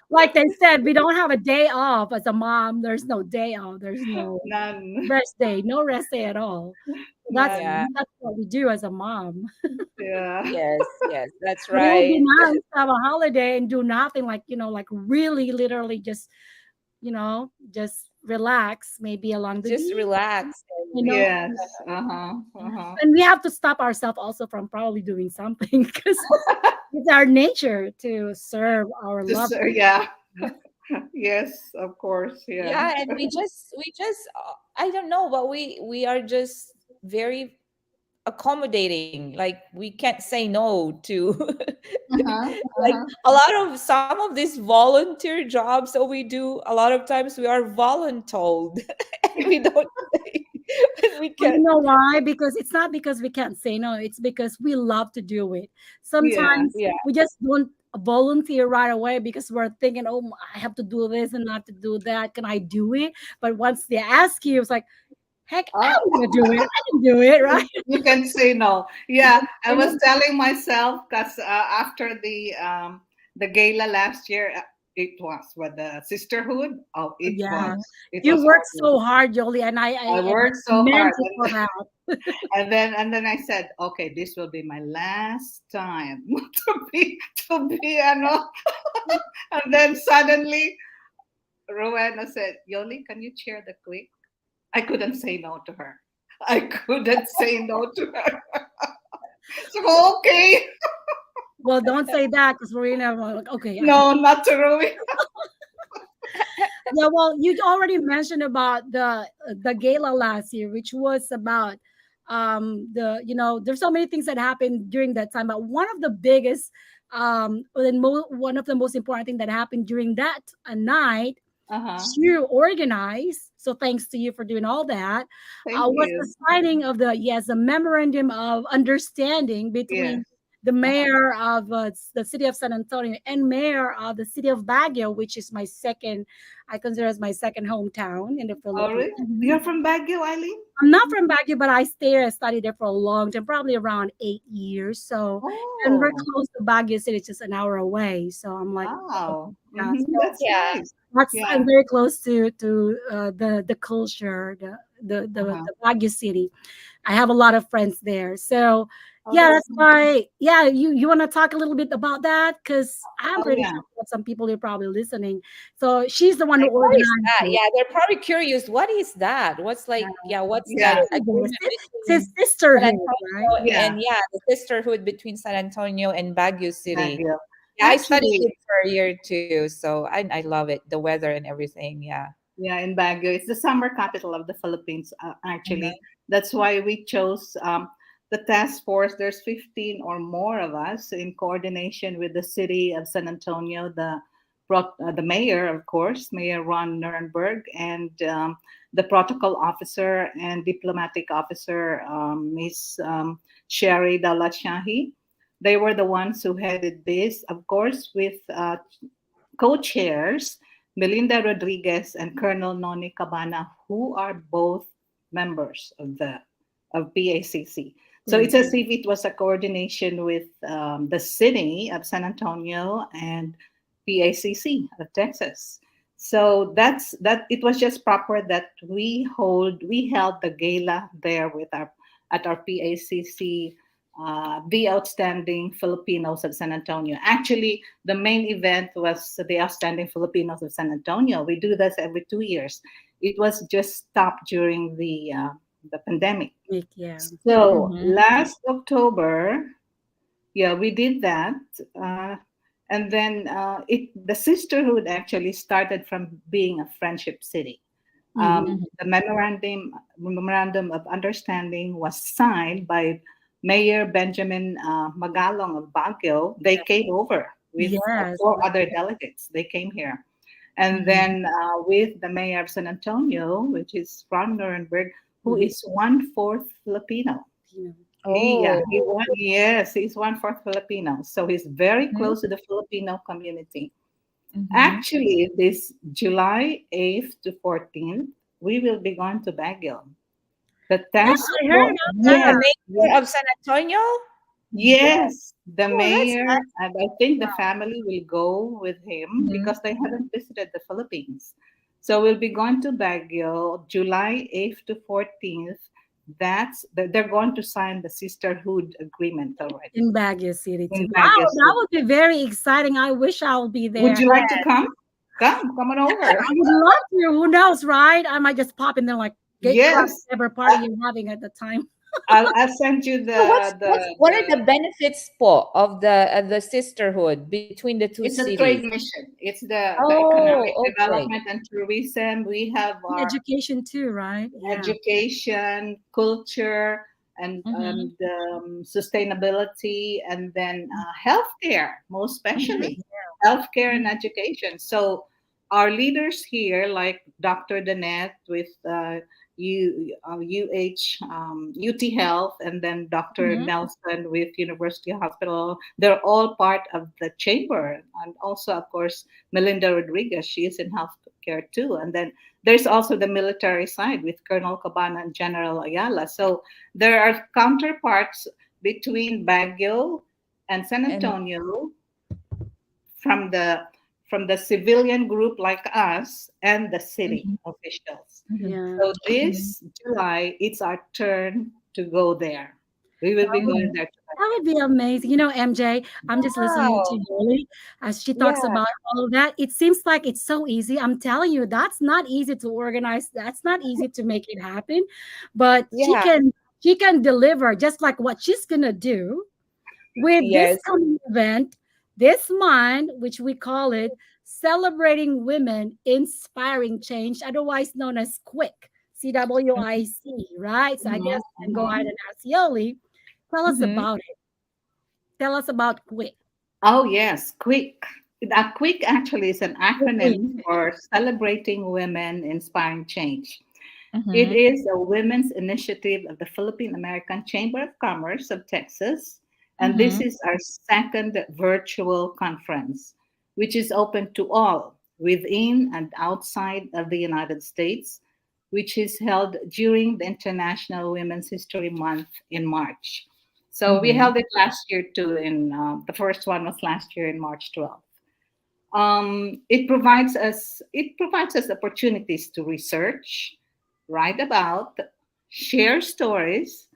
Like they said, we don't have a day off as a mom. There's no day off. There's no none. rest day, no rest day at all. That's None. Yeah. that's what we do as a mom. Yeah. Yes. Yes. That's But it would be right. nice to have a holiday and do nothing, like like really, literally just relax, maybe along the Just beach, relax. you know. Yes. Uh-huh. And we have to stop ourselves also from probably doing something because it's our nature to serve our Just loved yeah. ones. Yes, of course. Yeah. Yeah, and we just I don't know, but we are just very accommodating. Like we can't say no to Uh-huh. like Uh-huh. a lot of some of these volunteer jobs that we do, a lot of times we are voluntold and we don't say when we Well, you can. know why? Because it's not because we can't say no. It's because we love to do it. Yeah. Sometimes Yeah. we just don't volunteer right away because we're thinking, oh, I have to do this and not to do that. Can I do it? But once they ask you, it's like, heck, Oh, I'm gonna do it. I can do it, right? you can say no. You Yeah, can I say was no. telling myself because after the gala last year, it was with the sisterhood. Oh, Yeah, it you was work awesome. so hard, Jolie, and I I worked so commend hard, you for that. and then I said, okay, this will be my last time to be, and then suddenly Rowena said, Yoli, can you chair the quick? I couldn't say no to her. I couldn't say no to her. So, okay. Well, don't say that because Marina, like, okay, No, not to Rowena. yeah. Well, you already mentioned about the gala last year, which was about the there's so many things that happened during that time, but one of the biggest one of the most important thing that happened during that night Uh-huh. you organized. So thanks to you for doing all that. Thank Was the you. signing of the memorandum of understanding Yes. between the Uh-huh. mayor of the city of San Antonio and mayor of the city of Baguio, which is I consider as my second hometown in the Oh, Philippines. really? You're from Baguio, Eileen? I'm not from Baguio, but I studied there for a long time, probably around 8 years. So, and we're Oh, close to Baguio City, it's just an hour away. So I'm like, wow. yeah, so That's Yeah. nice. I'm Yeah. very close to the culture, Uh-huh. the Baguio City. I have a lot of friends there, so Oh, yeah, that's that's nice. why. Yeah, you want to talk a little bit about that because I'm Oh, pretty yeah. sure that some people are probably listening. So she's the one who Like, what is organized that? it. Yeah, they're probably curious. What is that? What's Yeah. like, yeah, what's that Yeah. agreement It's between San sisterhood, right? Antonio Yeah. and yeah, the sisterhood between San Antonio and Baguio City. Baguio. Yeah, I studied Actually, it for a year too, so I love it, the weather and everything. Yeah. yeah, in Baguio. It's the summer capital of the Philippines, actually. Mhm. That's why we chose the task force. There's 15 or more of us in coordination with the city of San Antonio, the mayor, of course, Mayor Ron Nuremberg, and the protocol officer and diplomatic officer, Miss 𝗁𝗶𝗍. They were the ones who headed this, of course, with co-chairs Melinda Rodriguez and Colonel Noni Cabana, who are both members of PACC. So Yeah. it's as if it was a coordination with the city of San Antonio and PACC of Texas. So that. It was just proper that we held the gala there with our at our PACC, the outstanding Filipinos of San Antonio. Actually, the main event was the outstanding Filipinos of San Antonio. We do this every 2 years. It was just stopped during the pandemic. Yeah. So Mhm. last October, yeah, we did that, and then the sisterhood actually started from being a friendship city. Mhm. Mhm. The memorandum of understanding was signed by Mayor Benjamin Magalong of Baguio. They came over with Yes. four other delegates. They came here, and Mhm. then with the mayor of San Antonio, which is Ron Nuremberg, who Mhm. is 1/4 Filipino. Yeah. Yeah, Oh. yes, he's 1/4 Filipino. So he's very Mhm. close to the Filipino community. Mhm. Actually, this July 8th to 14th, we will be going to Baguio. The Yeah, task I heard force, of With the that. yes, mayor of San Antonio? yes, the Oh, that's mayor, nice. and I think the family will go with him Mhm. because they haven't visited the Philippines. So we'll be going to Baguio July 8th to 14th. They're going to sign the sisterhood agreement already In Baguio City too. in Wow, Baguio that City. would be very exciting. I wish I'll be Would there. you like to come? Come on over. I would love to. Who knows, right? I might just pop in there like get crack Yes, whatever party you're having at the time. I'll send you So what are the the benefits po of the sisterhood between the two it's a cities? trade mission. It's the economic Oh, okay. development and tourism. We have And our education too, right? Yeah. education, culture, Mm-hmm. and sustainability, and then healthcare, most Mm-hmm. especially healthcare and Mhm. education. So our leaders here, like Dr. Danette with UT Health, and then Dr. Mm-hmm. Nelson with University Hospital, they're all part of the chamber. And also, of course, Melinda Rodriguez, she is in healthcare too. And then there's also the military side with Colonel Cabana and General Ayala. So there are counterparts between Baguio and San And Antonio from the civilian group like us and the city mm-hmm. officials. Mm-hmm. Yeah. So Mm-hmm. this July, it's our turn to go there. We will be going there That would be amazing. MJ, I'm just listening to Wow. Yoly as she talks Yeah. about all of that. It seems like it's so easy. I'm telling you, that's not easy to organize. That's not easy to make it happen. But she Yeah. can she can deliver just like what she's gonna do with this Yes. coming event this month, which we call it Celebrating Women Inspiring Change, otherwise known as Quick, CWIC, right? So I together. guess I can go ahead and ask Yoli, tell us Mm-hmm. about it. Tell us about Quick. Oh, yes, quick. Quick actually is an Quick. acronym for Celebrating Women Inspiring Change. It Mm-hmm. is a women's initiative of the Philippine American Chamber of Commerce of Texas. And this Mm-hmm. is our second virtual conference, which is open to all within and outside of the United States, which is held during the International Women's History Month in March. So we Mm-hmm. held it last year too. In the first one was last year in March 12th. It provides us opportunities to research, write about, share stories,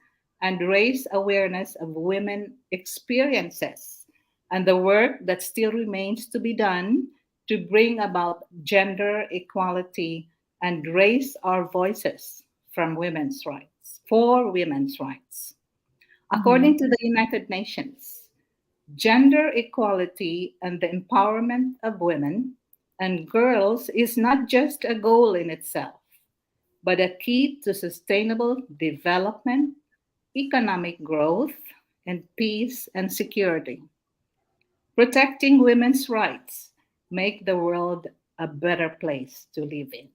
and raise awareness of women experiences and the work that still remains to be done to bring about gender equality and raise our voices from women's rights for women's rights. Mm-hmm. According to the United Nations, gender equality and the empowerment of women and girls is not just a goal in itself, but a key to sustainable development, economic growth, and peace and security. Protecting women's rights make the world a better place to live in.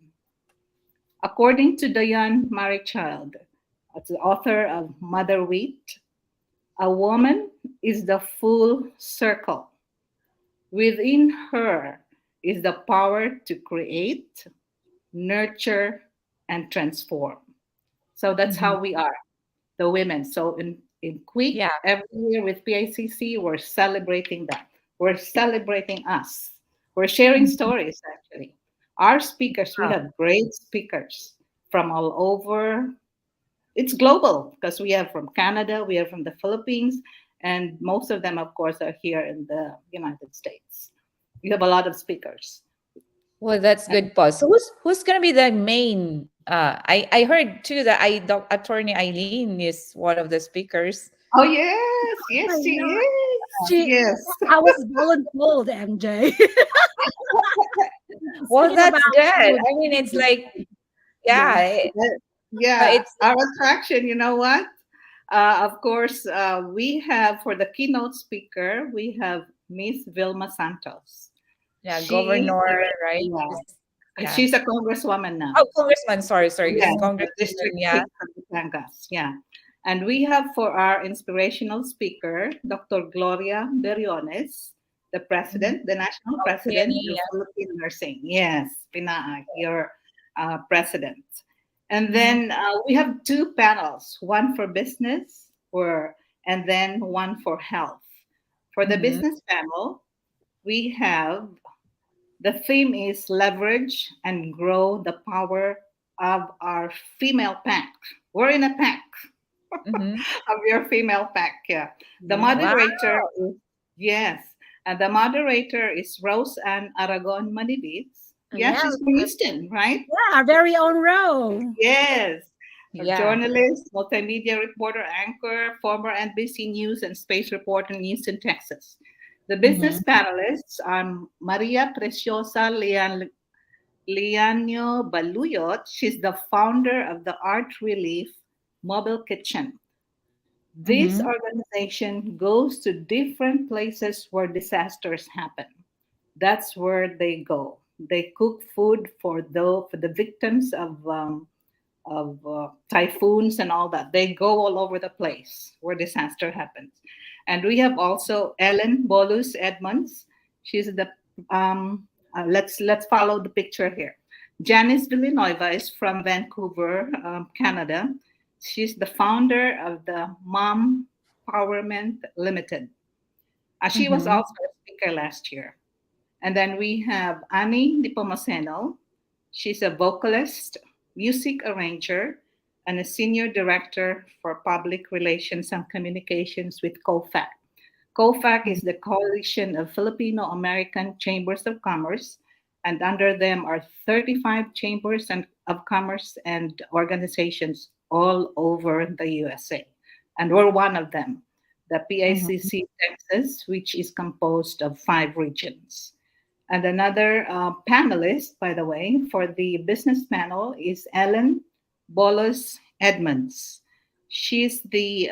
According to 𝗂𝗏 the author of Mother Wheat, a woman is the full circle. Within her is the power to create, nurture, and transform. So that's Mm-hmm. how we are, the women. So in Quick, Yeah. every year with PACC, we're celebrating that. We're celebrating us. We're sharing Mm-hmm. stories, actually. Our speakers, we Wow. have great speakers from all over. It's global because we have from Canada, we have from the Philippines, and most of them, of course, are here in the United States. We have a lot of speakers. Well, that's And, good, pause. So who's gonna be the main? I heard too that attorney Eileen is one of the speakers. oh, yes, yes, I she know. is. She, Yes. I was voluntold, MJ. Well, Speaking that's about good. food, I mean, it's like yeah, yeah. Yeah, it's our attraction, you know what? Of course, we have for the keynote speaker, we have Miss Vilma Santos. yeah, She is, governor, right? yeah, Yeah. she's a congresswoman now. Oh, congressman. Sorry, Yeah, because the congresswoman. District Yeah. 6 of Batangas. Yeah. And we have for our inspirational speaker, Dr. Gloria Beriones, the Mhm. president, the national Oh, president Penny. of Yeah. Philippine Nursing. Yes, PNAAG, your president. And Mm-hmm. then we have two panels, one for business and then one for health. For the Mm-hmm. business panel, we have the theme is leverage and grow the power of our female pack. We're in a pack Mm-hmm. of your female pack. Yeah. The Yeah. Wow. moderator is, yes, And the moderator is Rose Ann Aragon Manibis. Yeah, Yeah, she's from Houston, right? yeah, our very own row. Yes. A Yeah. journalist, multimedia reporter, anchor, former NBC News and space reporter in Houston, Texas. The business panelists are Maria Preciosa Liano Baluyot. She's the founder of the Art Relief Mobile Kitchen. This organization goes to different places where disasters happen. That's where they go. They cook food for the victims of typhoons and all that. They go all over the place where disaster happens. And we have also Ellen Bolus Edmonds. She's the let's follow the picture here. Janice Villanueva is from Vancouver, Canada. She's the founder of the Mom Empowerment Limited. She was also a speaker last year. And then we have Annie Nepomuceno. She's a vocalist, music arranger, and a senior director for public relations and communications with COFAC. COFAC is the Coalition of Filipino American Chambers of Commerce, and under them are 35 chambers of commerce and organizations all over the USA. And we're one of them, the PACC Texas, which is composed of 5 regions. And another panelist, by the way, for the business panel is Ellen Bolos Edmonds. She's the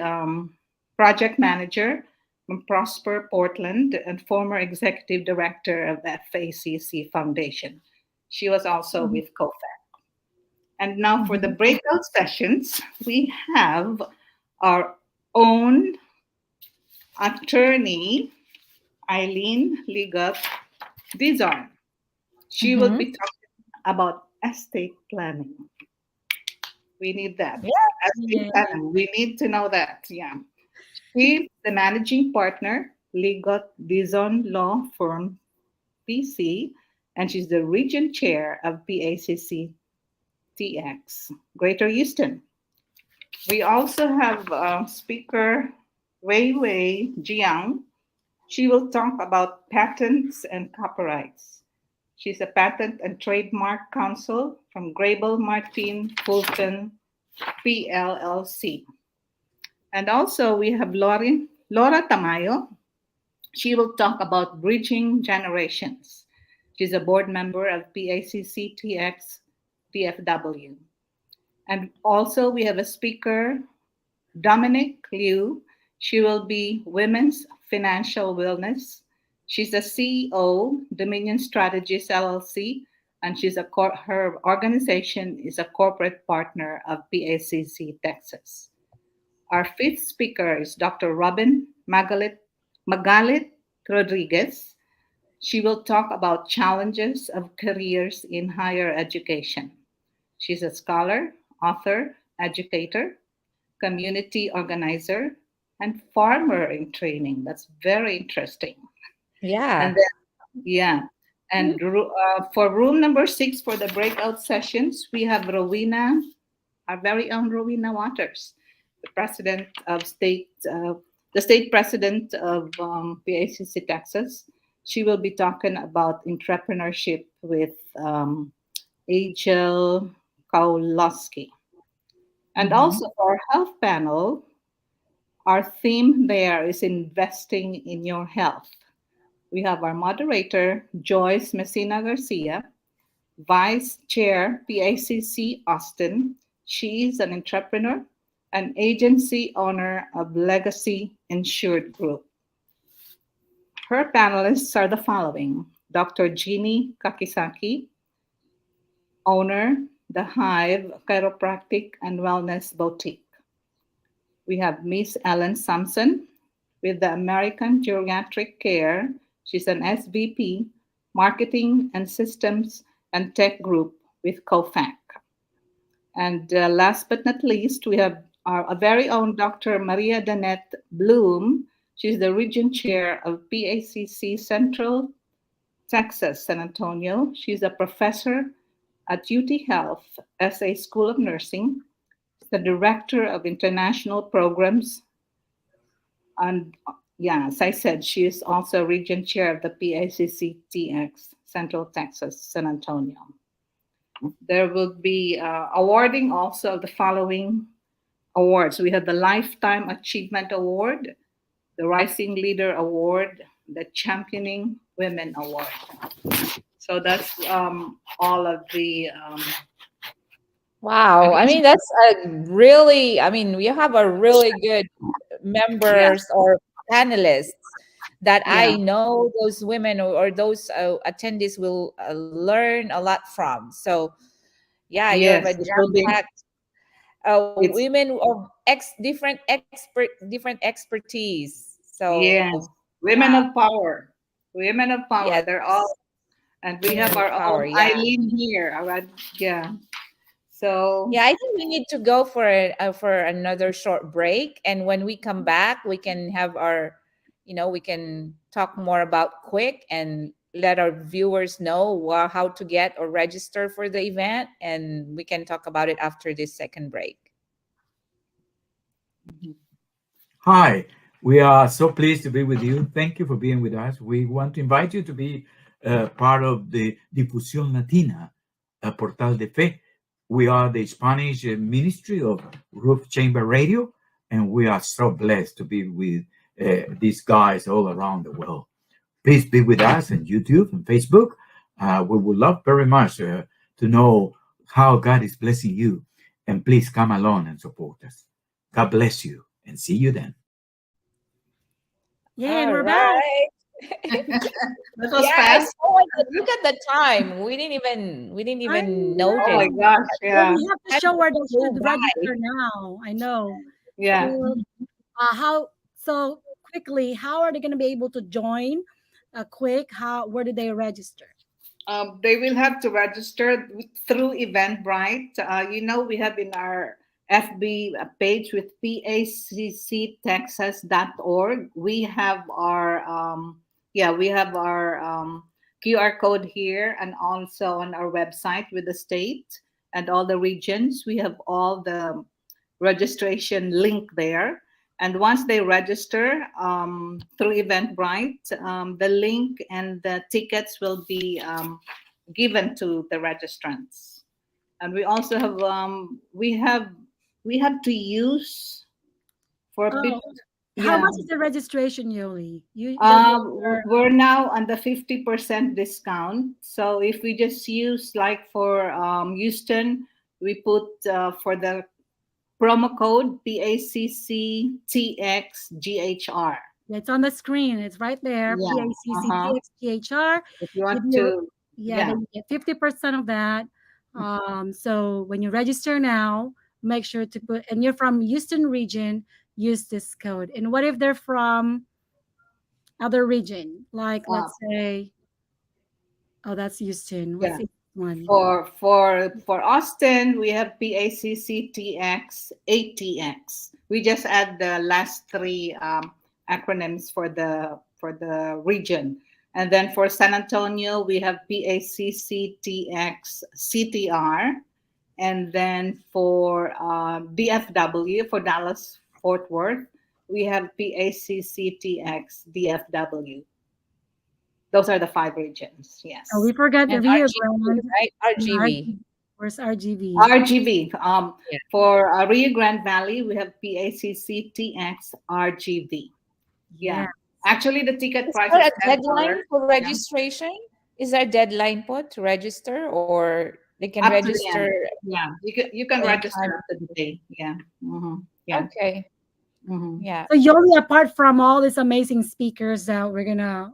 project manager from Prosper Portland and former executive director of the FACC Foundation. She was also with COFAC. And now for the breakout sessions, we have our own attorney, Aileen 𝗬𝗠. She will be talking about estate planning. We need that. Estate planning. We need to know that. Yeah. She's the managing partner, 𝗬𝗠 Law Firm PC, and she's the region chair of PACC TX, Greater Houston. We also have speaker 𝗬𝗚 She will talk about patents and copyrights. She's a patent and trademark counsel from Grable Martin Fulton PLLC. And also we have Laura Tamayo. She will talk about bridging generations. She's a board member of PACC TX DFW. And also we have a speaker, Dominic Liu. She will be Women's Financial Wellness. She's a CEO, Dominion Strategies LLC, and her organization is a corporate partner of PACC Texas. Our 5th speaker is Dr. Robin Magalit Rodriguez. She will talk about challenges of careers in higher education. She's a scholar, author, educator, community organizer, and farmer in training. That's very interesting. Yeah. And then, yeah. And for room number 6 for the breakout sessions, we have Rowena, our very own Rowena Waters, the president of the state president of PACC Texas. She will be talking about entrepreneurship with 𝗁𝗂𝗪. And also for our health panel, our theme there is investing in your health. We have our moderator, Joyce Messina Garcia, Vice Chair, PACC Austin. She's an entrepreneur and agency owner of Legacy Insured Group. Her panelists are the following: Dr. Jeannie Kakisaki, owner, the Hive Chiropractic and Wellness Boutique. We have Miss Ellen Sampson with the American Geriatric Care. She's an SVP, Marketing and Systems and Tech Group with COFAC. And last but not least, we have our very own Dr. Maria Danette Bloom. She's the region chair of PACC Central Texas, San Antonio. She's a professor at UT Health SA School of Nursing, the director of international programs, and Yeah, as I said, she is also region chair of the PACC TX Central Texas, San Antonio. There will be awarding also the following awards. We have the Lifetime Achievement Award, the Rising Leader Award, the Championing Women Award. So that's all of the. Wow. I mean, that's a really, I mean, we have a really good Yeah, members or panelists that yeah, I know those women or those attendees will learn a lot from. So, yeah, you have a yes. It will be. jam-packed It's women of different expertise. So, yes, yeah, women of yes, power. They're all, and we women have of our power. own Yeah. Eileen here. All right, yeah. So Yeah, I think we need to go for another short break, and when we come back, we can have our, we can talk more about Quick and let our viewers know how to get or register for the event, and we can talk about it after this second break. Hi, we are so pleased to be with you. Thank you for being with us. We want to invite you to be part of the Difusión Latina, Portal de Fe. We are the Spanish ministry of 𝗓𝗵𝗄 Radio, and we are so blessed to be with these guys all around the world. Please be with us on YouTube and Facebook. We would love very much to know how God is blessing you, and please come along and support us. God bless you, and see you then. Yeah, and All we're back. right. that was Yeah, I fast. saw it. Look at the time. We didn't even Oh notice. my gosh, Well, yeah, we have to That show where they flew should by. register now. I know. yeah. So, how so quickly? How are they going to be able to join? Quick. Where do they register? They will have to register through Eventbrite. We have in our FB page with pacctexas.org. We have our QR code here, and also on our website with the state and all the regions. We have all the registration link there. And once they register through Eventbrite, the link and the tickets will be given to the registrants. And we also have we have to use for Oh, people. how Yeah, much is the registration, Yoly? Your we're now on the 50% discount. So if we just use like for Houston, we put for the promo code PACC It's on the screen. It's right there. Yeah. Uh-huh. PACCTXGHR. If you If want you, to, yeah, yeah. then you get 50% of that. So when you register now, make sure to put, and you're from Houston region, use this code. And what if they're from other region? Like, Uh, let's say, oh, that's Houston. What's yeah. the one? For Austin, we have PACCTX ATX. We just add the last three acronyms for the region. And then for San Antonio, we have PACCTX CTR. And then for DFW, for Dallas Fort Worth, we have PACCTX DFW. Those are the 5 regions. Yes. Oh, we forgot the And Rio RGV, Grande. right? and RGV. Where's RGV? RGV. Yeah. For Rio Grande Valley, we have PACCTX RGV. Yeah. Yeah. Actually, the ticket Is price there is a deadline $10. for Yeah. registration? Is there a deadline po to register, or they can Up to the register end. Yeah. You can anytime? register up to the day. Yeah. Yeah. Okay. Mm-hmm. Yeah. So Yoly, apart from all these amazing speakers that we're gonna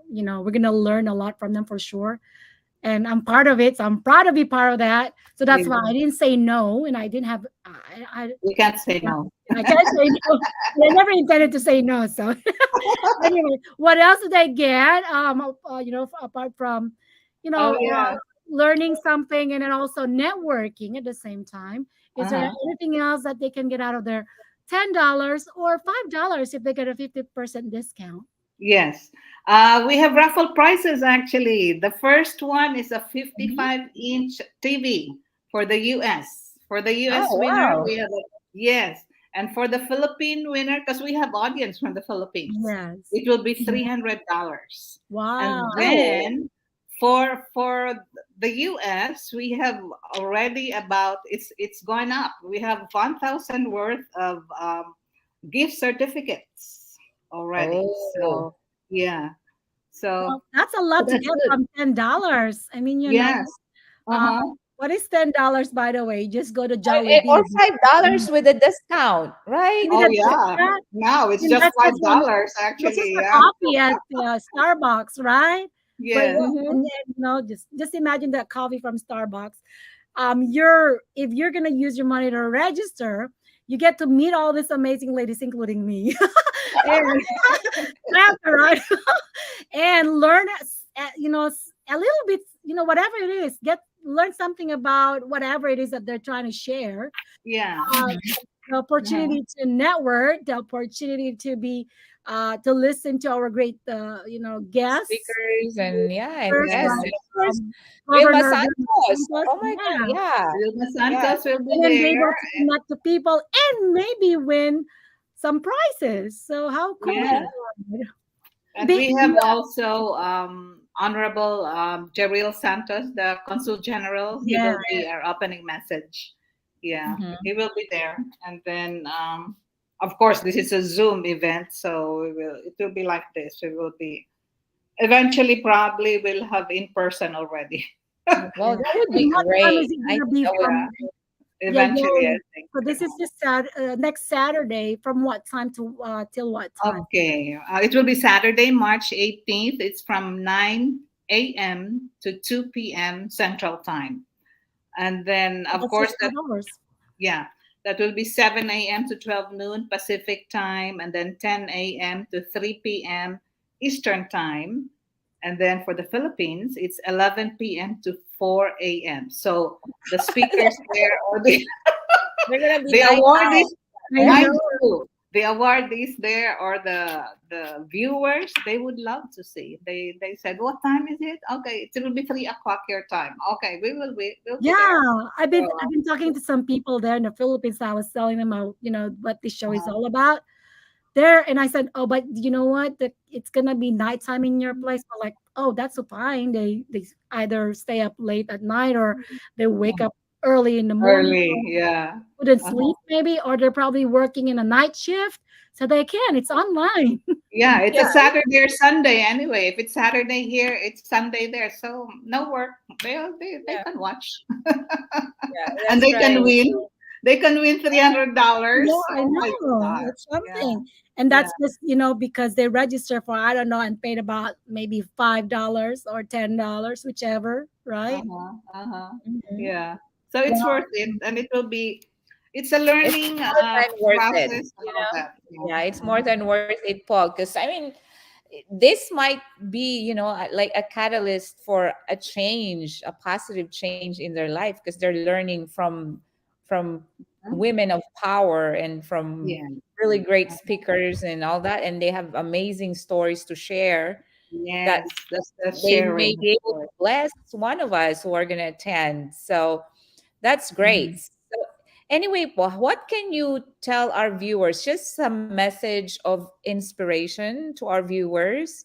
learn a lot from them for sure. And I'm part of it, so I'm proud to be part of that. So that's why I didn't say no, and I didn't have You can't say no. I can't say no. I never intended to say no. So anyway, what else did I get? Apart from, Oh yeah. learning something and then also networking at the same time. Is there Uh-huh. anything else that they can get out of their $10 or $5 if they get a 50% discount? Yes. We have raffle prizes actually. The first one is a 55-inch TV for the US. For the US Oh, winner, wow. we have yes. And for the Philippine winner, because we have audience from the Philippines, Yes. it will be $300. And Wow. then for the US, we have already about it's going up. We have 1,000 worth of gift certificates already. Oh. So yeah. So Well, that's a lot to that's get good. from $10. I mean, Yes. Uh-huh. what is $10, by the way? Just go to Or Jollibee. $5 with a discount, right? Even Oh at yeah. that, Now it's and just that's just one, $5 that's just actually. a Yeah. coffee at Starbucks, right? But Yes. Mhm. and then, just imagine that coffee from Starbucks. If you're gonna use your money to register, you get to meet all these amazing ladies, including me, and right, and learn, a little bit, whatever it is, learn something about whatever it is that they're trying to share. Yeah. Uh, the Uh-huh. opportunity to network, the opportunity to listen to our great, guests, Speakers and first, Yes. and like, of course, um, Vilma Governor Santos. Santos, Oh my God, yeah, yeah, Vilma yeah. Santos will be and then be there. able to connect to people and maybe win some prizes. So how cool is Yeah. that? And Be, we have also Honorable Jeril Santos, the Consul General. He yeah, will be our opening message. Yeah, Mhm. he will be there. And then, of course, this is a Zoom event, so it will be like this. We will be eventually probably we'll have in person already. Well, yeah. that would be And what time is great. it I gonna think be that would Yeah, from? be great. Yeah, eventually, I Yoly. think. So this is just next Saturday. From what time to till what time? Okay, it will be Saturday, March 18th. It's from 9 a.m. to 2 p.m. Central Time. And then, of That's course, just that 2 hours. yeah, that will be 7 a.m. to 12 noon Pacific time, and then 10 a.m. to 3 p.m. Eastern time. And then for the Philippines, it's 11 p.m. to 4 a.m. So the speakers there or They're gonna be the night awardees, out. I I know. know the awardees there or the viewers, they would love to see. They said, "What time is it?" Okay, it will be 3 o'clock your time. Okay, we'll be there. Yeah, I've So, been talking to some people there in the Philippines. I was telling them, what this show is uh, all about. There, and I said, oh, but you know what? It's gonna be nighttime in your place. But like, oh, that's so fine. They either stay up late at night or they wake up early in the morning, early, yeah. couldn't Uh-huh. sleep maybe, or they're probably working in a night shift, so they can. It's online. Yeah, it's Yeah, a Saturday or Sunday anyway. If it's Saturday here, it's Sunday there. So no work. They yeah, can watch yeah. and That's they can right. win. They can win $300. Yeah, I Oh my know. God. It's Yeah. something. And Yeah. that's just, because they register for, I don't know, and paid about maybe $5 or $10, whichever, right? Uh-huh. Uh-huh. Mhm. Yeah. So it's Wow. worth it, and it will be. It's a It's learning more than worth it. process and You all know? that. Yeah. Yeah, it's more Mhm. than worth it, Paul. Because I mean, this might be, like a catalyst for a change, a positive change in their life because they're learning from women of power and from Yeah. really great Uh-huh. speakers and all that, and they have amazing stories to share that Yes, that's they may sharing, of be able to course. bless one of us who are going to attend. So that's great. Mhm. So anyway, Paul, what can you tell our viewers? Just some message of inspiration to our viewers,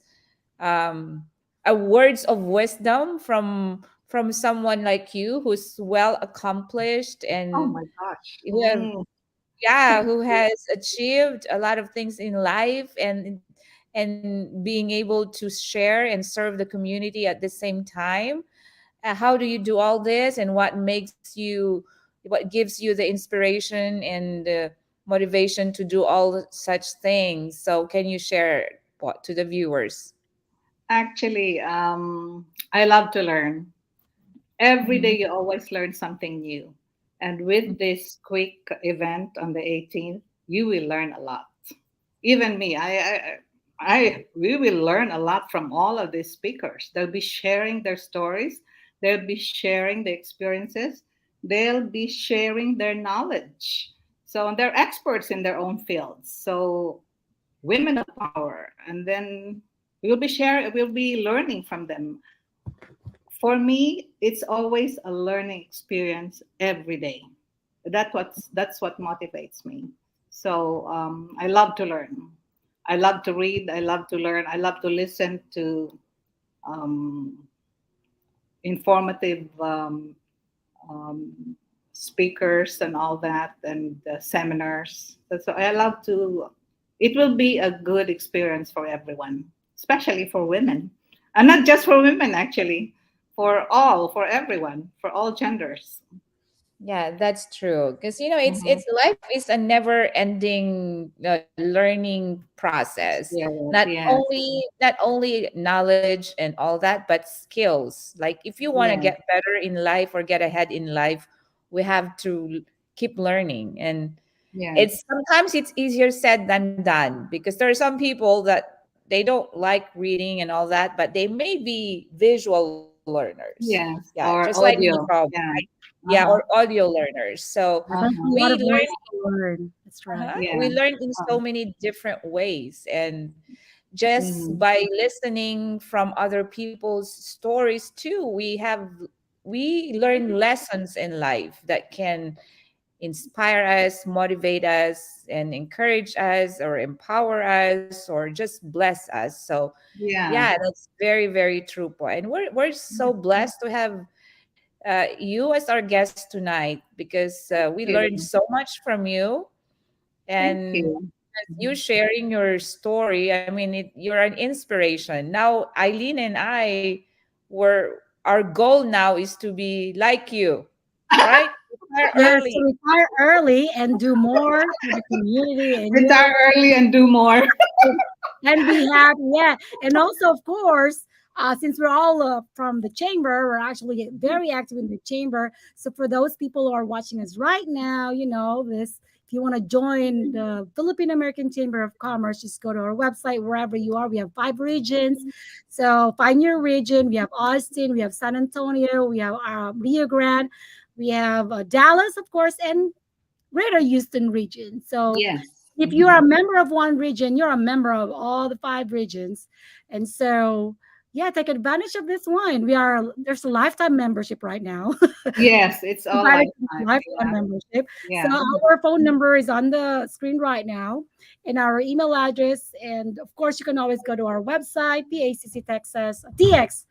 um, a words of wisdom from someone like you who's well accomplished Oh and my gosh. who have yeah Thank who you. has achieved a lot of things in life and being able to share and serve the community at the same time. How do you do all this, and what gives you the inspiration and the motivation to do all such things? So can you share what to the viewers? Actually, I love to learn. Every day Mhm. you always learn something new. And with this quick event on the 18th, you will learn a lot. Even me, we will learn a lot from all of these speakers. They'll be sharing their stories, they'll be sharing the experiences, they'll be sharing their knowledge. So they're experts in their own fields. So women of power, and then we'll be learning from them. For me, it's always a learning experience every day. That's what motivates me. So I love to learn. I love to read. I love to learn. I love to listen to um, informative um, speakers and all that, and seminars. So I love to. It will be a good experience for everyone, especially for women, and not just for women actually, for everyone, for all genders. Yeah, that's true. Because Mhm. it's life is a never-ending learning process. Yes, Not yes, only knowledge and all that, but skills. Like if you want to yes, get better in life or get ahead in life, we have to keep learning. And yes, it's sometimes it's easier said than done because there are some people that they don't like reading and all that, but they may be visual learners. Yeah, yes. just like Or me, probably. audio. Yeah. Yeah, or Uh-huh. audio learners. So There's a Uh-huh. lot we of learn, ways to learn. That's right. we Yeah. learn in Uh, so many different ways, and just mhm. by listening from other people's stories too, we learn lessons in life that can inspire us, motivate us, and encourage us, or empower us, or just bless us. So Yeah. yeah, that's very, very true point. And we're so blessed to have you as our guest tonight because we learned Okay. so much from you, Thank and you. you sharing your story. I mean, you're an inspiration. Now, Eileen and I our goal now is to be like you, right? Retire Yes, to early. retire early and do more for the community and Retire early and do more. and be happy. Yeah, and also, of course, since we're all from the chamber, we're actually very active in the chamber. So for those people who are watching us right now, this. If you want to join the Philippine American Chamber of Commerce, just go to our website wherever you are. We have 5 regions, so find your region. We have Austin, we have San Antonio, we have Rio Grande, we have Dallas, of course, and Greater Houston region. So Yes. if you are a member of one region, you're a member of all the 5 regions. And so, yeah, take advantage of this one. There's a lifetime membership right now. Yes, it's all Provided lifetime. lifetime Yeah. membership. So Yeah. our phone number is on the screen right now, and our email address. And of course, you can always go to our website, PACC Texas TX.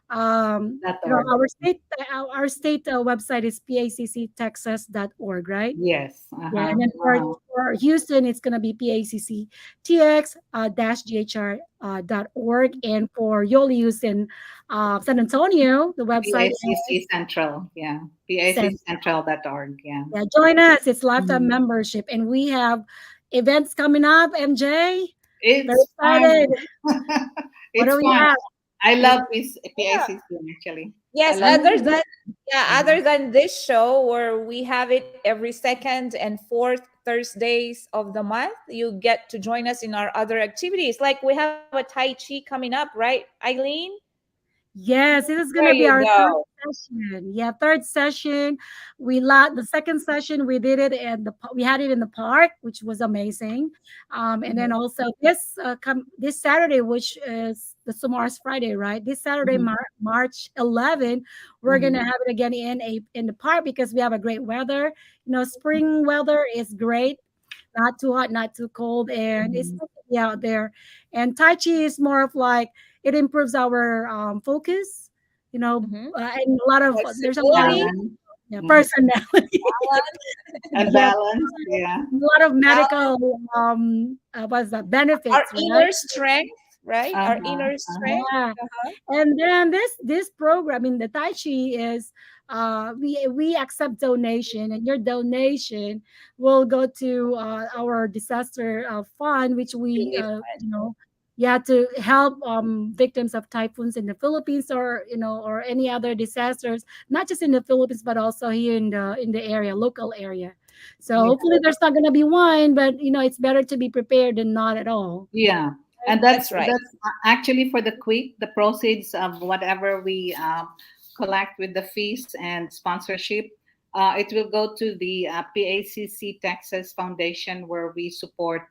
Dot org. Our state website is pacctexas.org, right? Yes. Yeah, Uh-huh. and then Uh-huh. for Houston, it's going to be PACC-TX GHR.org. And for Yoly Houston, San Antonio, the website is PACC Central. Yeah. Send. PACCentral.org. Yeah. Yeah, join us. It's lifetime Mhm. membership. And we have events coming up, MJ. Very It's excited. fun. What do It's we fun. have? I love Yeah. PACC actually. I Yes, love it. other Mhm. than this show where we have it every second and fourth Thursdays of the month, you get to join us in our other activities. Like we have a Tai Chi coming up, right, Eileen? Yes, it is There going to be you our third go. session. Yeah, third session. The second session we did it we had it in the park, which was amazing. And then Mhm. also this Saturday, which is tomorrow's Friday, right? This Saturday, Mhm. March 11, we're gonna Mhm. have it again in the park because we have a great weather. Spring weather is great, not too hot, not too cold, and it's Mhm. nice to be out there. And Tai Chi is more of like it improves our focus, Mhm. and a lot of there's a lot of Flexibility, Balance. Mhm. personality. And Yeah, balance. Yeah. a lot of balance, medical what's that our benefits, right? inner strength, right? Our Uh-huh. inner Uh-huh. strength. Yeah. Uh-huh. And then this program in the Tai Chi is we accept donation, and your donation will go to our disaster fund, which we Relief. yeah, to help victims of typhoons in the Philippines, or or any other disasters, not just in the Philippines but also here in the area, local area. So Yeah. hopefully there's not going to be one, but it's better to be prepared than not at all. Yeah. Right? And That's right. that's actually for the quick, the proceeds of whatever we collect with the fees and sponsorship. It will go to the PACC Texas Foundation, where we support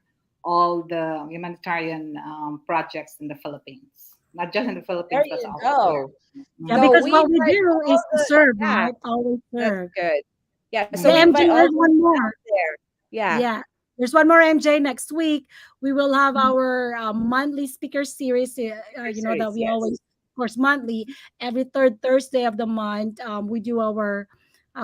all the humanitarian projects in the Philippines, not just in the There Philippines, but you also here. go. Yeah, Mhm. So because we what we invite do all is to the, serve, yeah, right? Always that's serve. good. Yeah, so Yeah, we Mhm. MJ, invite all there's the one youth more. out there. Yeah. Yeah. There's one more, MJ. Next week, we will have our monthly speaker series. You know that Series, we yes. always, of course, monthly, every third Thursday of the month, we do our,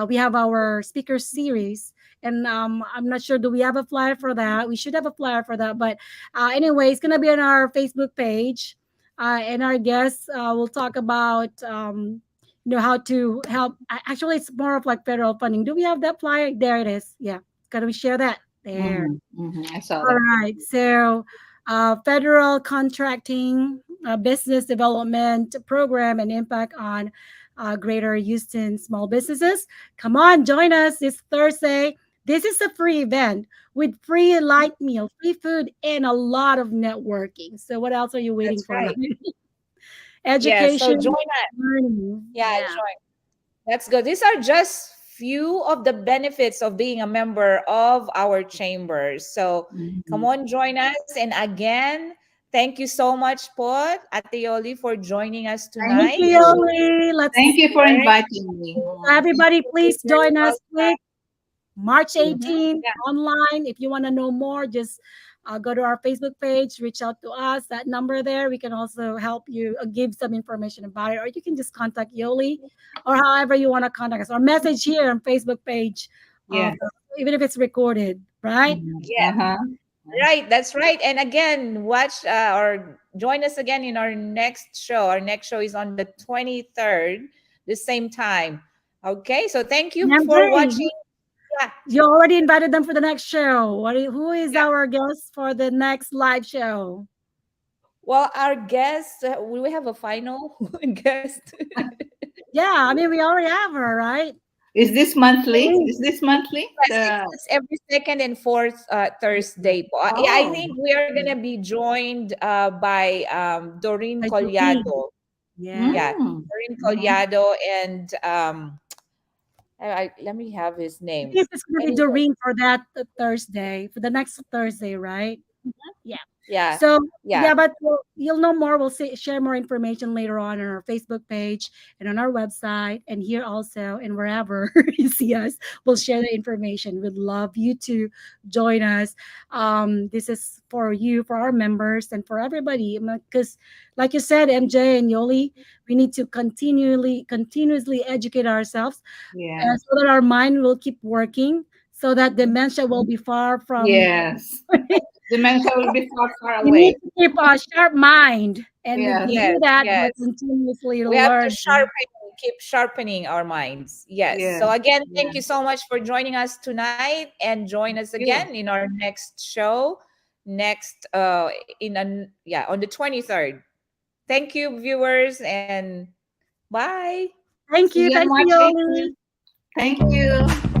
we have our speaker series. And I'm not sure, do we have a flyer for that? We should have a flyer for that. But anyway, it's going to be on our Facebook page. And our guests will talk about, how to help. Actually, it's more of like federal funding. Do we have that flyer? There it is. Yeah. Gotta we share that there. I saw All that. right. So, federal contracting, business development program, and impact on Greater Houston small businesses. Come on, join us this Thursday. This is a free event with free light meal, free food, and a lot of networking. So, what else are you waiting That's for? right. Yeah, so Education, join us. learning. Yeah, Yeah. join. That's good. These are just few of the benefits of being a member of our chambers. So come on, join us. And again, thank you so much, po, Ate Yoly, for joining us Thank tonight. you, Yoly. Let's Thank you for Very- inviting me. everybody, please You're very join us welcome. with March 18th Yeah. online. If you want to know more, just go to our Facebook page, reach out to us. That number there, we can also help you give some information about it, or you can just contact Yoly, or however you want to contact us, or message here on Facebook page, Yeah. even if it's recorded, right? Yes. Right, that's right. And again, watch or join us again in our next show. Our next show is on the 23rd, the same time. Okay, so thank you for MJ, watching. Yeah. you already invited them for the next show. Who is Yeah. our guest for the next live show? Well, our guest, will we have a final guest? Yeah, I mean, we already have her, right? Is this monthly? Is this monthly? Yes, it's every second and fourth Thursday. Yeah, I think we are gonna be joined by Doreen By Collado. Yeah. Yeah, Doreen Collado, and let me have his name. This is going to be Anyway, Doreen for that Thursday, for the next Thursday, right? Yeah. yeah, So yeah. yeah, but you'll know more. We'll share more information later on our Facebook page and on our website, and here also, and wherever you see us, we'll share the information. We'd love you to join us. This is for you, for our members, and for everybody. Because, like you said, MJ and Yoly, we need to continuously educate ourselves, Yeah. so that our mind will keep working, so that dementia will be far from. Yes. Dementia will be far We away. need to keep a sharp mind, and Yes. we Yes, do that by yes. continuously We have learn. to keep sharpening our minds. Yes. Yes. So again, thank Yeah. you so much for joining us tonight, and join us Thank you. again in our next show next on the 23rd. Thank you, viewers, and bye. Thank See you. you on Thank you, March Yoly. 18th. Thank you.